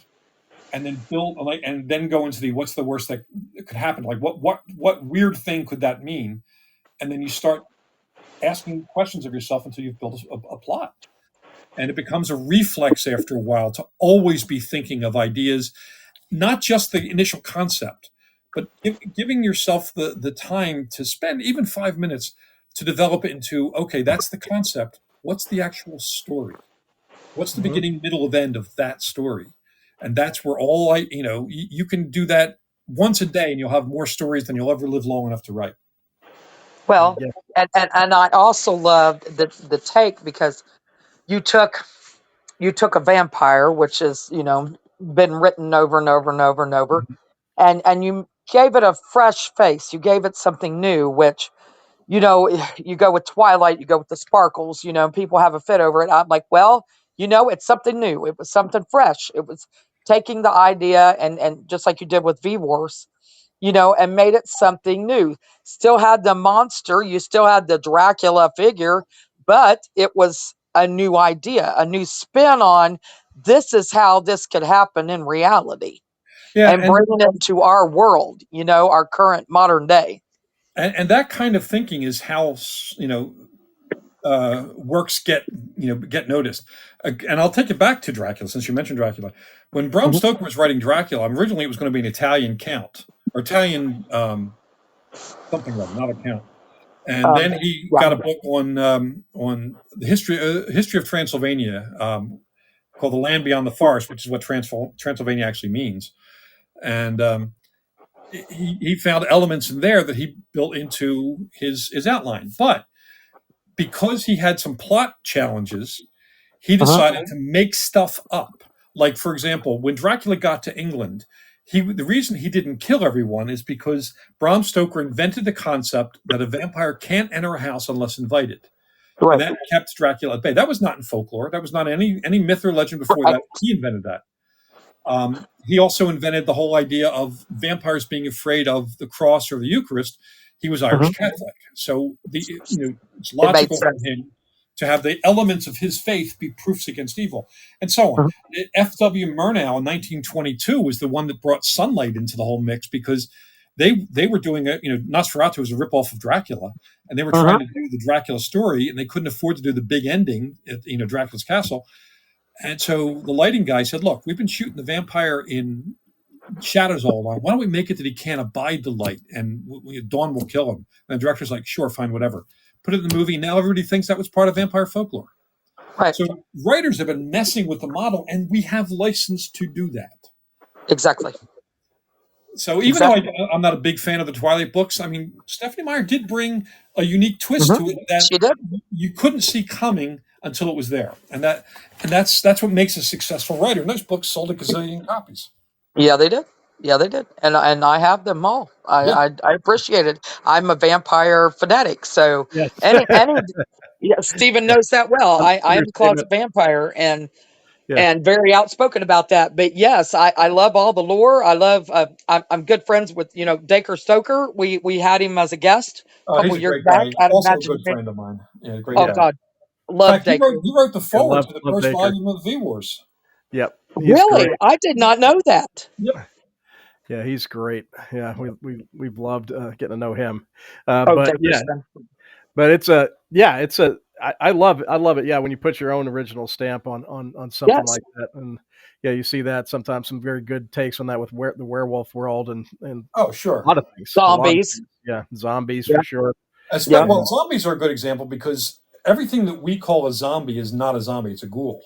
And then build, and then go into what's the worst that could happen? Like what weird thing could that mean? And then you start asking questions of yourself until you've built a plot. And it becomes a reflex after a while to always be thinking of ideas, not just the initial concept, but giving yourself the time to spend even 5 minutes to develop it into, okay, that's the concept. What's the actual story? What's the beginning, middle, and end of that story? And that's where you can do that once a day, and you'll have more stories than you'll ever live long enough to write. Well, and I also loved the take, because you took a vampire, which is been written over and over and over and over, and you gave it a fresh face. You gave it something new, which you go with Twilight, you go with the sparkles. People have a fit over it. I'm like, well, it's something new. It was something fresh. It was taking the idea and just like you did with V Wars, and made it something new. Still had the monster, you still had the Dracula figure, but it was a new idea, a new spin on this is how this could happen in reality. and bringing it to our world, our current modern day. And that kind of thinking is how, works get noticed. And I'll take it back to Dracula, since you mentioned Dracula. When Bram Stoker was writing Dracula, originally it was going to be an Italian count, or Italian something like, not a count. And then he got a book on the history of Transylvania, called The Land Beyond the Forest, which is what Transylvania actually means. And he found elements in there that he built into his outline. But because he had some plot challenges, he decided to make stuff up. Like, for example, when Dracula got to England, the reason he didn't kill everyone is because Bram Stoker invented the concept that a vampire can't enter a house unless invited. Right. And that kept Dracula at bay. That was not in folklore. That was not any myth or legend before that. He invented that. He also invented the whole idea of vampires being afraid of the cross or the Eucharist. He was Irish Catholic, so it's logical for him to have the elements of his faith be proofs against evil, and so on. F.W. Murnau in 1922 was the one that brought sunlight into the whole mix, because they were doing Nosferatu was a ripoff of Dracula, and they were trying to do the Dracula story, and they couldn't afford to do the big ending at Dracula's castle. And so the lighting guy said, "Look, we've been shooting the vampire in shadows all along. Why don't we make it that he can't abide the light, and dawn will kill him?" And the director's like, "Sure, fine, whatever." Put it in the movie. Now everybody thinks that was part of vampire folklore. Right. So writers have been messing with the model, and we have license to do that. Exactly. So even though I'm not a big fan of the Twilight books, I mean, Stephenie Meyer did bring a unique twist to it that you couldn't see coming until it was there, and that's what makes a successful writer. And those books sold a gazillion copies. Yeah, they did. And I have them all. I appreciate it. I'm a vampire fanatic, so any Stephen knows that well. I am a closet vampire and very outspoken about that. But yes, I love all the lore. I love. I'm good friends with Dacre Stoker. We had him as a guest a couple years back. Also a good friend of mine. Yeah, great. Oh God, love Dacre. He wrote the foreword to the first volume of V Wars. Yep. Really, great. I did not know that. Yep. Yeah, he's great. Yeah, we've loved getting to know him. But it's I love it. Yeah, when you put your own original stamp on something like that, and you see that sometimes some very good takes on that with the werewolf world and oh sure, a lot of things. Zombies, zombies for sure. Well, zombies are a good example because everything that we call a zombie is not a zombie; it's a ghoul.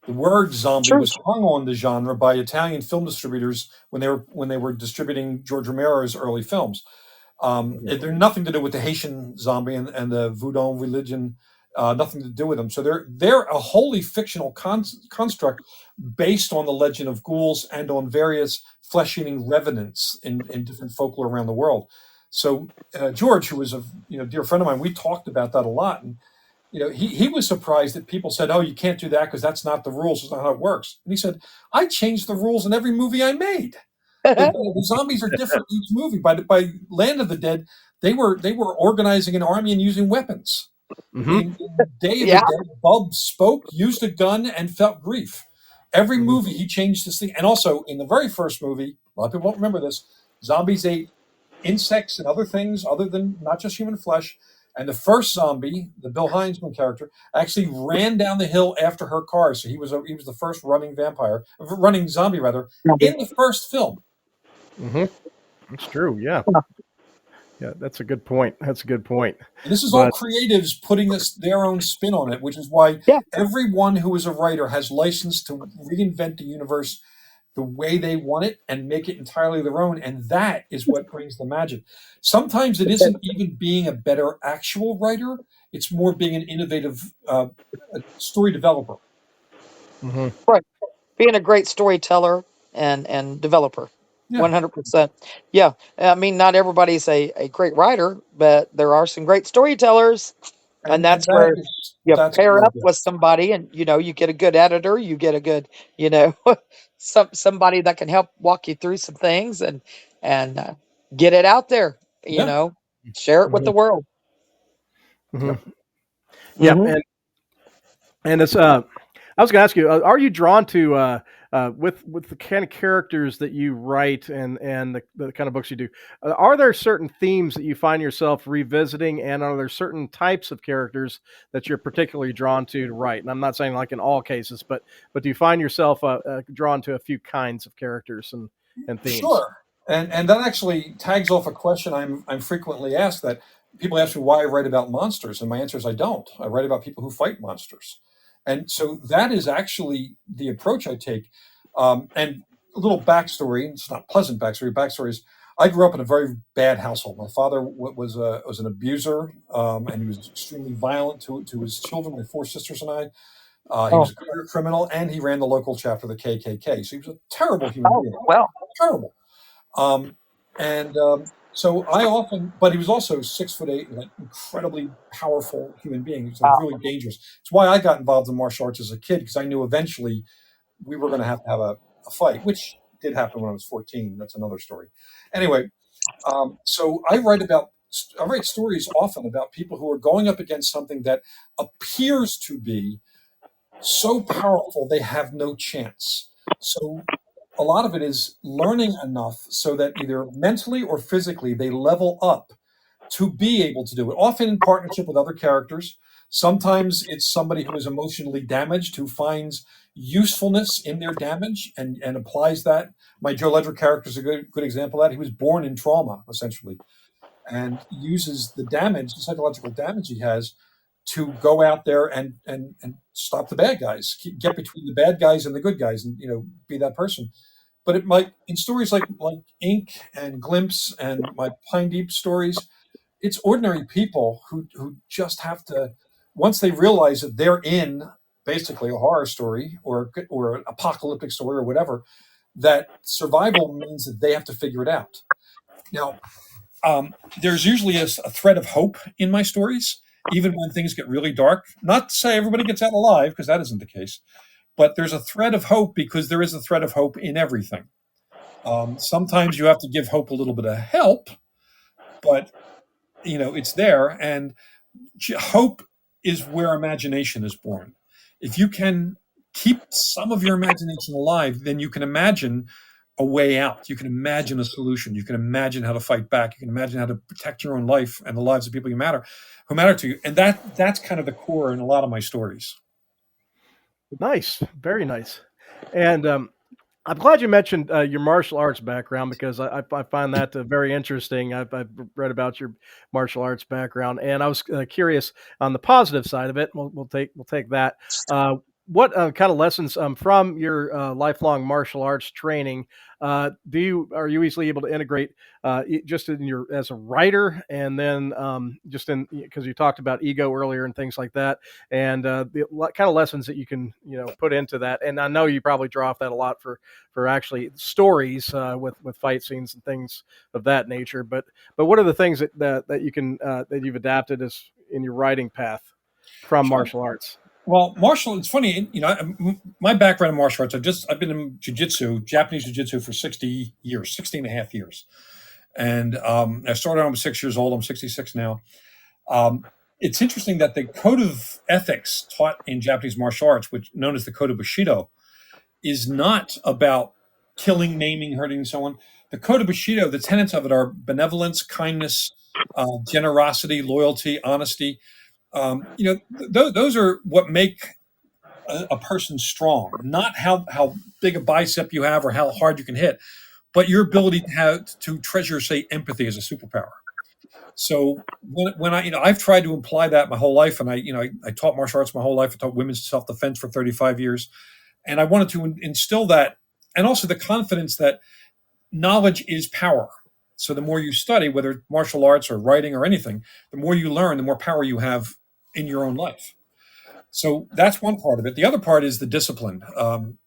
The word zombie was hung on the genre by Italian film distributors when they were distributing George Romero's early films. They're nothing to do with the Haitian zombie and the voodoo religion, nothing to do with them. So they're a wholly fictional construct based on the legend of ghouls and on various flesh-eating revenants in different folklore around the world. So George, who was a dear friend of mine, we talked about that a lot, and he was surprised that people said, "Oh, you can't do that because that's not the rules. It's not how it works." And he said, "I changed the rules in every movie I made. The zombies are different each movie. By Land of the Dead, they were organizing an army and using weapons. In Day of the Dead, Bub spoke, used a gun, and felt grief. Every movie he changed this thing. And also in the very first movie, a lot of people don't remember this, zombies ate insects and other things other than not just human flesh. And the first zombie, the Bill Heinzman character, actually ran down the hill after her car. So he was the first running zombie in the first film." That's true. Yeah. Yeah, that's a good point. And this is all creatives putting their own spin on it, which is why everyone who is a writer has license to reinvent the universe the way they want it and make it entirely their own. And that is what brings the magic. Sometimes it isn't even being a better actual writer. It's more being an innovative story developer. Right. Being a great storyteller and developer. 100%. Yeah. I mean, not everybody's a great writer, but there are some great storytellers. And that's where you pair up with somebody and, you get a good editor, you get a good, somebody that can help walk you through some things and get it out there, share it with the world. Yeah. And it's, I was going to ask you, are you drawn to with the kind of characters that you write and the kind of books you do, are there certain themes that you find yourself revisiting, and are there certain types of characters that you're particularly drawn to write? And I'm not saying like in all cases, but do you find yourself drawn to a few kinds of characters and themes? Sure. And that actually tags off a question I'm frequently asked, that people ask me why I write about monsters, and my answer is I don't. I write about people who fight monsters. And so that is actually the approach I take. And a little backstory, it's not pleasant backstory. Backstory is I grew up in a very bad household. My father was an abuser, and he was extremely violent to his children, my four sisters and I. He was a career criminal, and he ran the local chapter of the KKK. So he was a terrible human being. Well, Terrible. So I often, but he was also 6'8" and an incredibly powerful human being. He was really dangerous. It's why I got involved in martial arts as a kid, because I knew eventually we were going to have a fight, which did happen when I was 14. That's another story. Anyway, so I write stories often about people who are going up against something that appears to be so powerful they have no chance. So a lot of it is learning enough so that either mentally or physically they level up to be able to do it, often in partnership with other characters. Sometimes it's somebody who is emotionally damaged who finds usefulness in their damage and applies that. My Joe Ledger character is a good example of that. He was born in trauma, essentially, and uses the psychological damage he has, to go out there and stop the bad guys, get between the bad guys and the good guys, and be that person. But it might, in stories like Ink and Glimpse and my Pine Deep stories, it's ordinary people who just have to, once they realize that they're in basically a horror story or an apocalyptic story or whatever, that survival means that they have to figure it out. Now, there's usually a thread of hope in my stories, even when things get really dark. Not to say everybody gets out alive, because that isn't the case. But there's a thread of hope, because there is a thread of hope in everything. Sometimes you have to give hope a little bit of help, but it's there. And hope is where imagination is born. If you can keep some of your imagination alive, then you can imagine a way out. You can imagine a solution. You can imagine how to fight back. You can imagine how to protect your own life and the lives of people who matter to you. And that's kind of the core in a lot of my stories. Nice, very nice. And I'm glad you mentioned your martial arts background, because I find that very interesting. I've read about your martial arts background, and I was curious on the positive side of it. We'll take that. What kind of lessons from your lifelong martial arts training are you easily able to integrate just in your as a writer, and then just in, because you talked about ego earlier and things like that, and the kind of lessons that you can put into that. And I know you probably draw off that a lot for actually stories with fight scenes and things of that nature. But what are the things that you can that you've adapted as in your writing path from martial arts? Well, it's funny, my background in martial arts, I've been in Japanese jiu-jitsu for 60 and a half years. And I started when I was 6 years old. I'm 66 now. It's interesting that the code of ethics taught in Japanese martial arts, which known as the code of Bushido, is not about killing, maiming, hurting, and so on. The code of Bushido, the tenets of it are benevolence, kindness, generosity, loyalty, honesty. Those are what make a person strong, not how big a bicep you have or how hard you can hit, but your ability to treasure, say, empathy as a superpower. So when I've tried to imply that my whole life, and I taught martial arts my whole life. I taught women's self-defense for 35 years, and I wanted to instill that, and also the confidence that knowledge is power. So the more you study, whether martial arts or writing or anything, the more you learn, the more power you have in your own life. So that's one part of it. The other part is the discipline.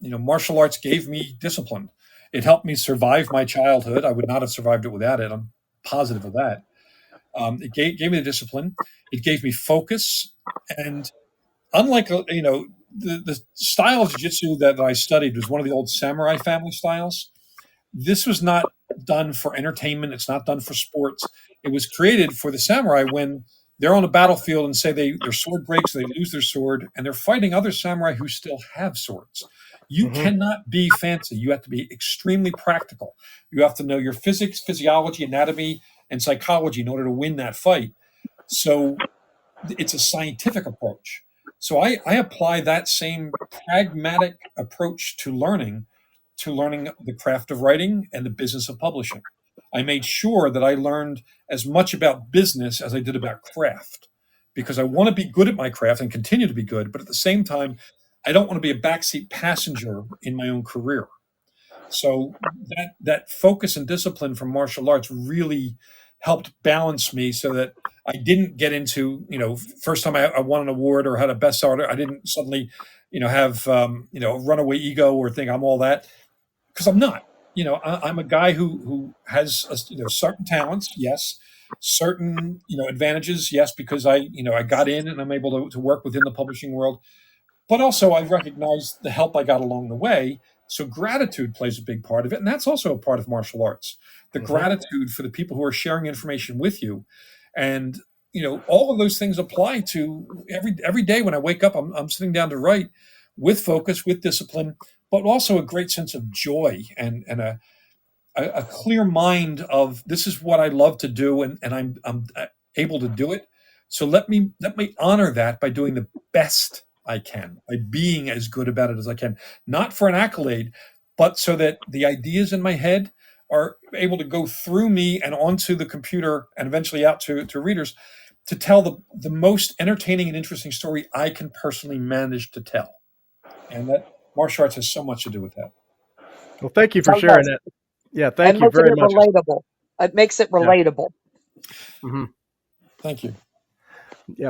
Martial arts gave me discipline. It helped me survive my childhood. I would not have survived it without it. I'm positive of that. It gave me the discipline. It gave me focus. And unlike, the style of jiu-jitsu that I studied was one of the old samurai family styles. This was not done for entertainment. It's not done for sports. It was created for the samurai when they're on a battlefield and say their sword breaks, they lose their sword, and they're fighting other samurai who still have swords. You cannot be fancy. You have to be extremely practical. You have to know your physics, physiology, anatomy, and psychology in order to win that fight. So it's a scientific approach. So I apply that same pragmatic approach to learning the craft of writing and the business of publishing. I made sure that I learned as much about business as I did about craft because I want to be good at my craft and continue to be good, but at the same time, I don't want to be a backseat passenger in my own career. So that focus and discipline from martial arts really helped balance me so that I didn't get into, first time I won an award or had a bestseller, I didn't suddenly, have, a runaway ego or think I'm all that because I'm not. I'm a guy who has certain talents, yes, certain advantages, yes, because I got in and I'm able to work within the publishing world, but also I recognize the help I got along the way. So gratitude plays a big part of it, and that's also a part of martial arts. The gratitude for the people who are sharing information with you, and all of those things apply to every day when I wake up. I'm sitting down to write with focus, with discipline, but also a great sense of joy and a clear mind of this is what I love to do, and I'm able to do it. So let me honor that by doing the best I can, by being as good about it as I can, not for an accolade, but so that the ideas in my head are able to go through me and onto the computer and eventually out to readers to tell the most entertaining and interesting story I can personally manage to tell. And that martial arts has so much to do with that. Well, thank you for sharing that. Yeah, thank you very much. Relatable. It makes it relatable. Yeah. Thank you. Yeah,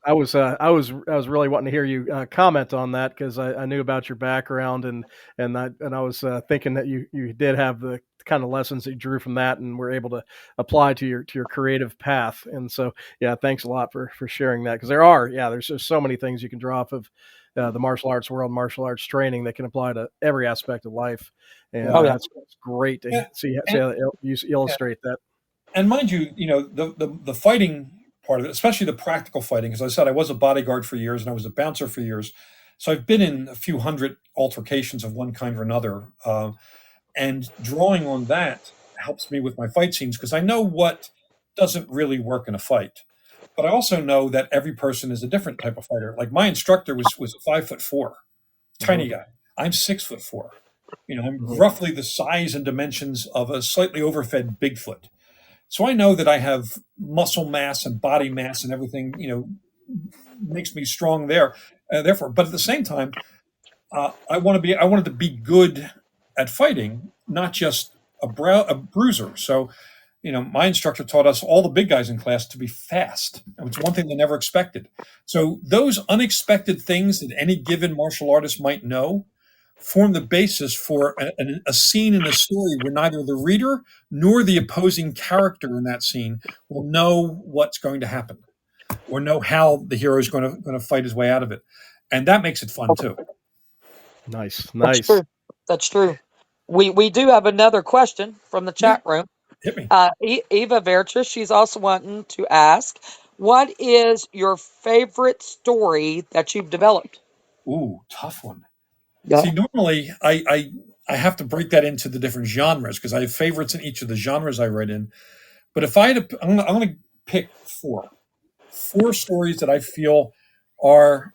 I was really wanting to hear you comment on that because I knew about your background and I was thinking that you did have the kind of lessons that you drew from that and were able to apply to your creative path. And so, yeah, thanks a lot for sharing that because there's just so many things you can draw off of the martial arts world, martial arts training that can apply to every aspect of life. And that's great to see how you illustrate that. And mind you, the fighting part of it, especially the practical fighting. As I said, I was a bodyguard for years and I was a bouncer for years. So I've been in a few hundred altercations of one kind or another. And drawing on that helps me with my fight scenes because I know what doesn't really work in a fight. But I also know that every person is a different type of fighter. Like my instructor was 5'4", tiny guy. I'm 6'4". I'm roughly the size and dimensions of a slightly overfed Bigfoot. So I know that I have muscle mass and body mass and everything, makes me strong there. Therefore, but at the same time, I wanted to be good at fighting, not just a bruiser. So, my instructor taught us all the big guys in class to be fast. And it's one thing they never expected. So those unexpected things that any given martial artist might know form the basis for a scene in a story where neither the reader nor the opposing character in that scene will know what's going to happen or know how the hero is going to fight his way out of it. And that makes it fun too. Nice. That's true. We do have another question from the chat room. Hit me. Eva Vertus, she's also wanting to ask, what is your favorite story that you've developed? Ooh, tough one. Yeah. See, normally I have to break that into the different genres because I have favorites in each of the genres I write in. But if I had to, I'm going to pick four stories that I feel are,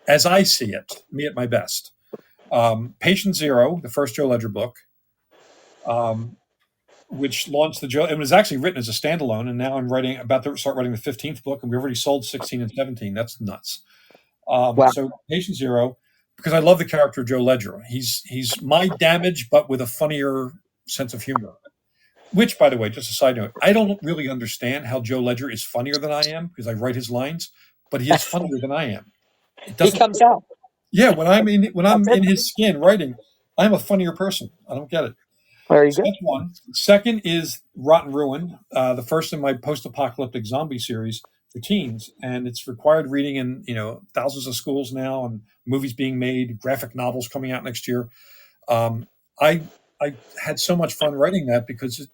as I see it, me at my best. Patient Zero, the first Joe Ledger book, which launched the Joe. It was actually written as a standalone, and now I'm about to start writing the 15th book, and we already sold 16 and 17. That's nuts. Wow. So Patient Zero, because I love the character of Joe Ledger. He's my Damage, but with a funnier sense of humor. Which, by the way, just a side note, I don't really understand how Joe Ledger is funnier than I am because I write his lines, but he is funnier than I am. He comes out. Yeah, when I'm in his skin writing, I'm a funnier person. I don't get it. There you So go. that's one. Second is Rotten Ruin, the first in my post-apocalyptic zombie series for teens, and it's required reading in thousands of schools now, and movies being made, graphic novels coming out next year. I had so much fun writing that because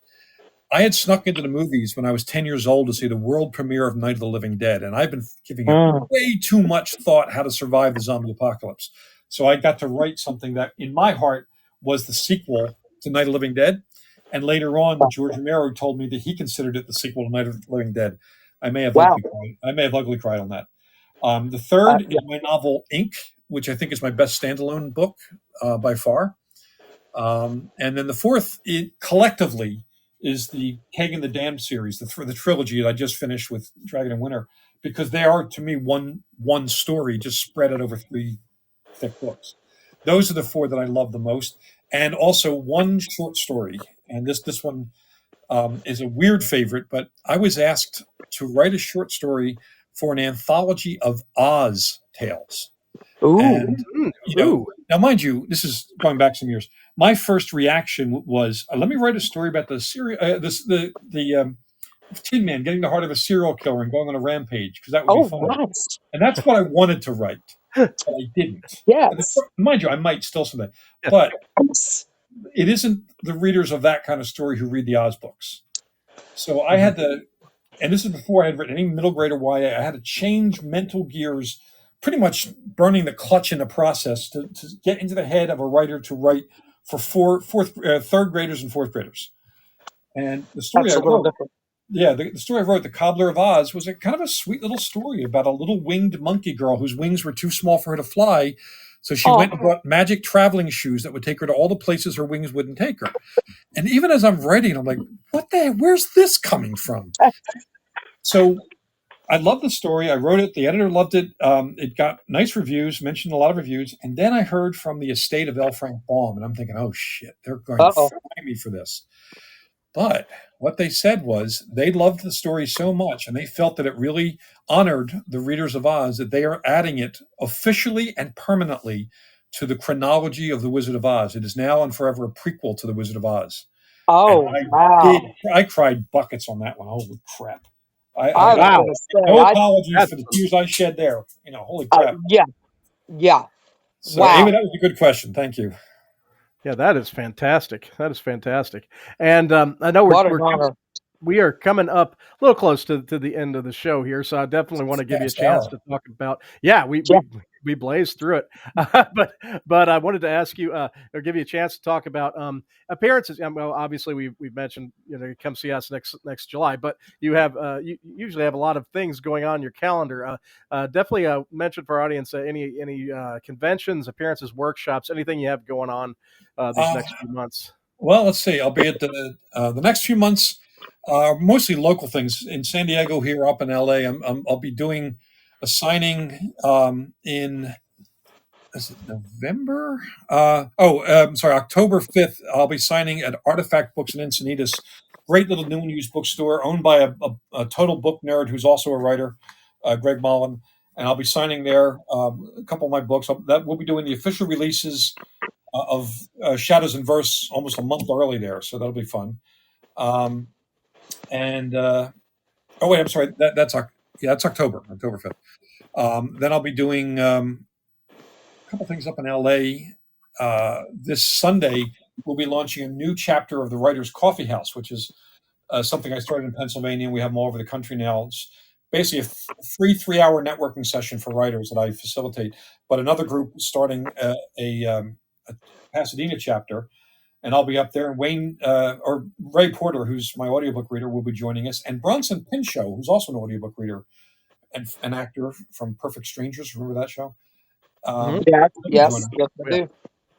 I had snuck into the movies when I was 10 years old to see the world premiere of Night of the Living Dead, and I've been giving it way too much thought how to survive the zombie apocalypse. So I got to write something that, in my heart, was the sequel to Night of the Living Dead. And later on, George Romero told me that he considered it the sequel to Night of the Living Dead. I may have ugly cried on that. The third is my novel Ink, which I think is my best standalone book by far. And then the fourth, collectively, is the Keg and the Damned series, the trilogy that I just finished with Dragon and Winter, because they are, to me, one story just spread out over 3 thick books. Those are the 4 that I love the most, and also one short story. And this one is a weird favorite, but I was asked to write a short story for an anthology of Oz tales. Ooh. And now, mind you, this is going back some years. My first reaction was, let me write a story about the Tin Man getting the heart of a serial killer and going on a rampage, because that would be fun. Nice. And that's what I wanted to write, but I didn't. Yes. Mind you, I might still someday, but it isn't the readers of that kind of story who read the Oz books. So I had to, and this is before I had written any middle grade or YA, I had to change mental gears, pretty much burning the clutch in the process to get into the head of a writer to write for third graders and fourth graders. And the story I wrote, the story I wrote, The Cobbler of Oz, was a kind of a sweet little story about a little winged monkey girl whose wings were too small for her to fly. So she went and bought magic traveling shoes that would take her to all the places her wings wouldn't take her. And even as I'm writing, I'm like, what the heck? Where's this coming from? So I love the story. I wrote it. The editor loved it. It got nice reviews, mentioned a lot of reviews. And then I heard from the estate of L. Frank Baum, and I'm thinking, oh, shit, they're going to fire me for this. But what they said was they loved the story so much, and they felt that it really honored the readers of Oz, that they are adding it officially and permanently to the chronology of The Wizard of Oz. It is now and forever a prequel to The Wizard of Oz. Wow. I cried buckets on that one. Holy crap. No apologies for the tears I shed there. Holy crap. Yeah. So, Amy, that was a good question. Thank you. Yeah, that is fantastic. And I know we are coming up a little close to the end of the show here, so I definitely want to give you a chance to talk about. We blazed through it, but I wanted to ask you or give you a chance to talk about appearances. Well, obviously we've mentioned come see us next July, but you have you usually have a lot of things going on in your calendar. Definitely mention for our audience any conventions, appearances, workshops, anything you have going on these next few months. Well, let's see. I'll be at the next few months. Mostly local things in San Diego, here, up in LA. I'll be doing a signing in November. October 5th. I'll be signing at Artifact Books in Encinitas. Great little new and used bookstore owned by a total book nerd who's also a writer, Greg Mullen. And I'll be signing there a couple of my books. We'll be doing the official releases of Shadows in Verse almost a month early there, so that'll be fun. I'm sorry. That's October 5th. Then I'll be doing a couple things up in LA. This Sunday, we'll be launching a new chapter of the Writers Coffee House, which is something I started in Pennsylvania, and we have them all over the country now. It's basically a free 3-hour networking session for writers that I facilitate. But another group starting a Pasadena chapter. And I'll be up there, and Ray Porter, who's my audiobook reader, will be joining us, and Bronson Pinchot, who's also an audiobook reader and an actor from Perfect Strangers. Remember that show? Yes, I do.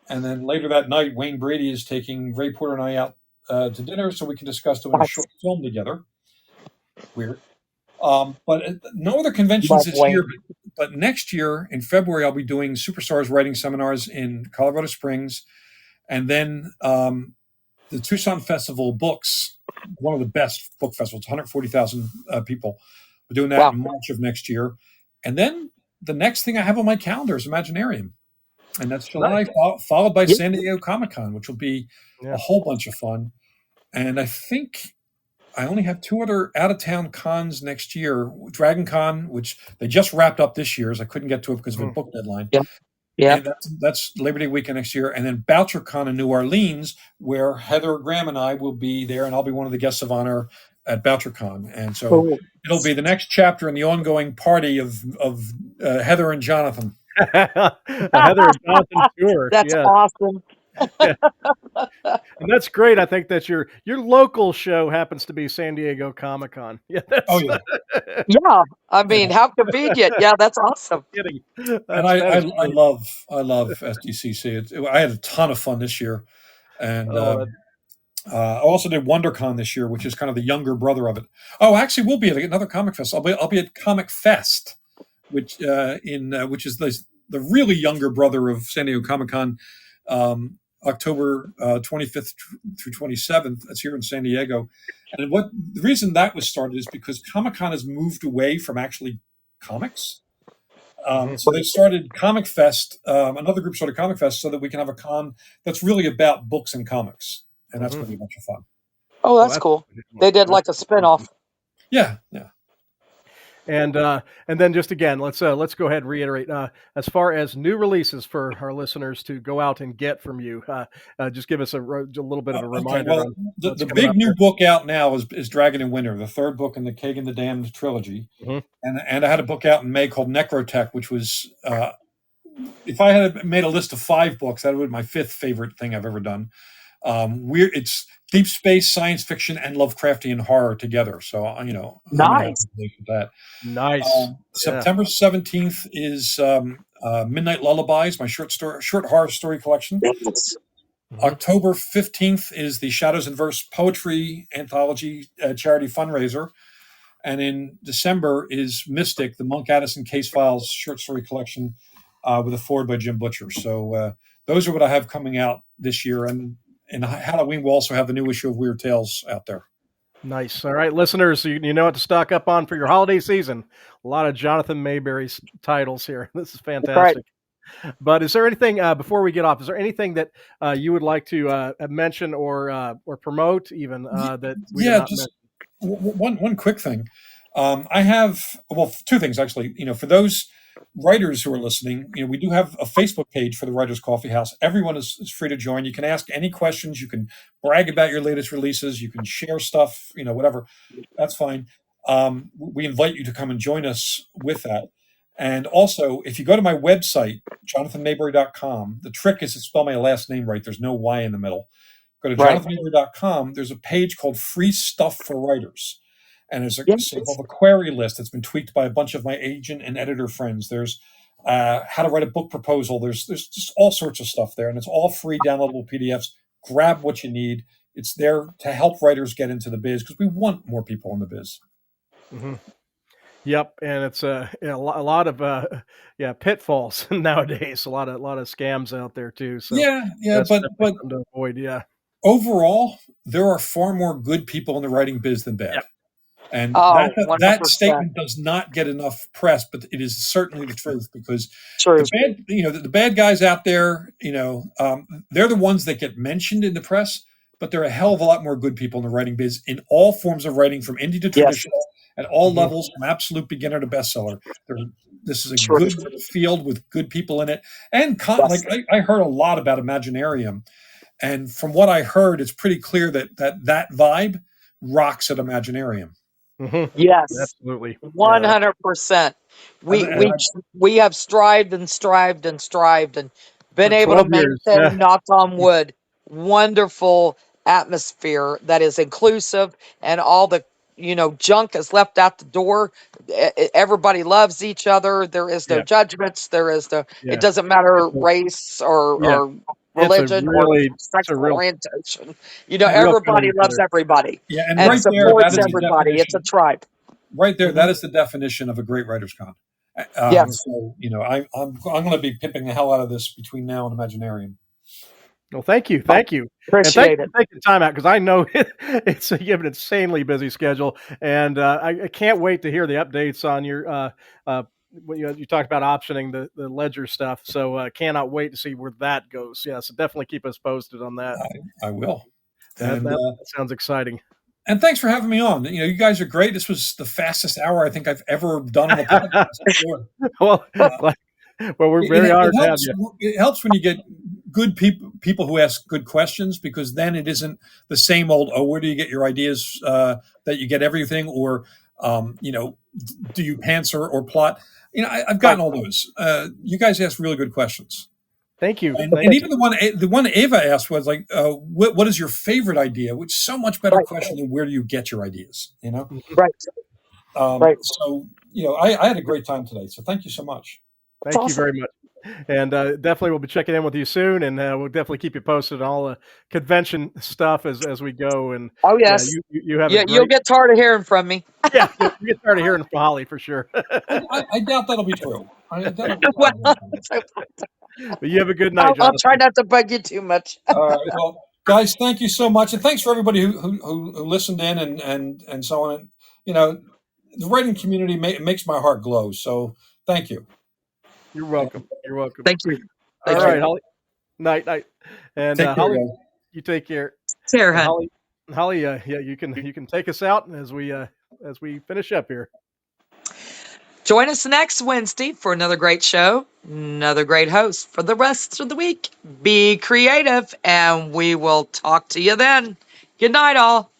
And then later that night, Wayne Brady is taking Ray Porter and I out to dinner so we can discuss doing a short film together. Weird. But no other conventions this year. But next year, in February, I'll be doing Superstars writing seminars in Colorado Springs. And then the Tucson Festival of Books, one of the best book festivals, 140,000 people. We're doing that in March of next year. And then the next thing I have on my calendar is Imaginarium. And that's July, followed by San Diego Comic-Con, which will be a whole bunch of fun. And I think I only have 2 other out-of-town cons next year. Dragon Con, which they just wrapped up this year, as I couldn't get to it because of a book deadline. Yeah, that's Labor Day weekend next year. And then BoucherCon in New Orleans, where Heather Graham and I will be there, and I'll be one of the guests of honor at BoucherCon. And so it'll be the next chapter in the ongoing party of Heather and Jonathan. A Heather and Jonathan tour. That's Yeah. awesome. Yeah. And that's great. I think that your local show happens to be San Diego Comic-Con. Yeah, Oh that's yeah. Yeah, I Yeah. mean, how convenient. Yeah, that's awesome. kidding. And That is I great. love SDCC. I had a ton of fun this year, and Oh, that I also did WonderCon this year, which is kind of the younger brother of it. Oh, actually, we'll be at another comic fest. I'll be at Comic Fest, which which is the really younger brother of San Diego Comic Con, October 25th through 27th. That's here in San Diego. And what the reason that was started is because Comic Con has moved away from actually comics. So they started Comic Fest. Another group started Comic Fest so that we can have a con that's really about books and comics, and that's going to be a bunch of fun. Oh, well, that's cool. They did like a spinoff. Yeah, yeah. And then just again, let's go ahead and reiterate as far as new releases for our listeners to go out and get from you. Just give us a little bit of a reminder. Okay, well, on the big new book out now is Dragon in Winter, the third book in the Kagan the Damned trilogy. And I had a book out in May called Necrotech, which was if I had made a list of 5 books, that would be my 5th favorite thing I've ever done. It's deep space, science fiction, and Lovecraftian horror together. So I'm gonna have to believe that. Nice. September 17th is Midnight Lullabies, my short horror story collection. October 15th is the Shadows and Verse Poetry Anthology charity fundraiser. And in December is Mystic, the Monk Addison Case Files short story collection with a foreword by Jim Butcher. So those are what I have coming out this year. And Halloween, we'll also have the new issue of Weird Tales out there. Nice. All right, listeners, you know what to stock up on for your holiday season. A lot of Jonathan Maberry's titles here. This is fantastic. But is there anything before we get off? Is there anything that you would like to mention or promote, even that we did not mention? One quick thing. I have 2 things actually. For those writers who are listening, we do have a Facebook page for the Writers Coffee House. Everyone is free to join. You can ask any questions. You can brag about your latest releases. You can share stuff. Whatever. That's fine. We invite you to come and join us with that. And also, if you go to my website, jonathanmaberry.com, the trick is to spell my last name right. There's no Y in the middle. Go to jonathanmaberry.com. There's a page called Free Stuff for Writers. And there's a query list that's been tweaked by a bunch of my agent and editor friends. There's how to write a book proposal. There's just all sorts of stuff there. And it's all free downloadable PDFs. Grab what you need. It's there to help writers get into the biz because we want more people in the biz. Yep, and it's a lot of pitfalls nowadays. A lot of scams out there too. So but to avoid. Yeah. Overall, there are far more good people in the writing biz than bad. Yep. And that statement does not get enough press, but it is certainly the truth because the bad guys out there, they're the ones that get mentioned in the press, but there are a hell of a lot more good people in the writing biz in all forms of writing, from indie to traditional, at all levels, from absolute beginner to bestseller. This is a good field with good people in it. And I heard a lot about Imaginarium. And from what I heard, it's pretty clear that vibe rocks at Imaginarium. Yes, absolutely, 100%. We have strived and been able to maintain, knock on wood, wonderful atmosphere that is inclusive, and all the junk is left out the door. Everybody loves each other. There is no judgments. There is it doesn't matter race or religion or sexual orientation. Everybody loves everybody. Yeah, and right supports there, everybody. It's a tribe. Right there, that is the definition of a great writers' con. Yes. So I'm going to be pimping the hell out of this between now and Imaginarium. Well, thank you. Appreciate it. Taking time out because I know it's you have an insanely busy schedule, and I can't wait to hear the updates on your. You talked about optioning the ledger stuff, so cannot wait to see where that goes. Yeah, so definitely keep us posted on that. I will. That sounds exciing. And thanks for having me on. You guys are great. This was the fastest hour I think I've ever done on the podcast. Well, we're very honored to have you. It helps when you get good people who ask good questions, because then it isn't the same old, where do you get your ideas, that you get everything, or Do you pantser or plot? I've gotten all those. You guys ask really good questions. Thank you. And even the one Ava asked was like, what is your favorite idea? Which is so much better question than where do you get your ideas? Right. So I had a great time today. So thank you so much. Thank you very much. And definitely we'll be checking in with you soon, and we'll definitely keep you posted on all the convention stuff as we go. And oh yes, you have you'll get tired of hearing from me. Yeah, you'll get tired of hearing from Holly for sure. I doubt that'll be true. But you have a good night, Jonathan. I'll try not to bug you too much. All right, well, guys, thank you so much, and thanks for everybody who listened in and so on. The writing community makes my heart glow. So thank you. You're welcome. You're welcome. Thank you. All right, Holly. Night. And take care, Holly, guys. You take care. Holly, yeah, you can take us out as we finish up here. Join us next Wednesday for another great show, another great host for the rest of the week. Be creative, and we will talk to you then. Good night, all.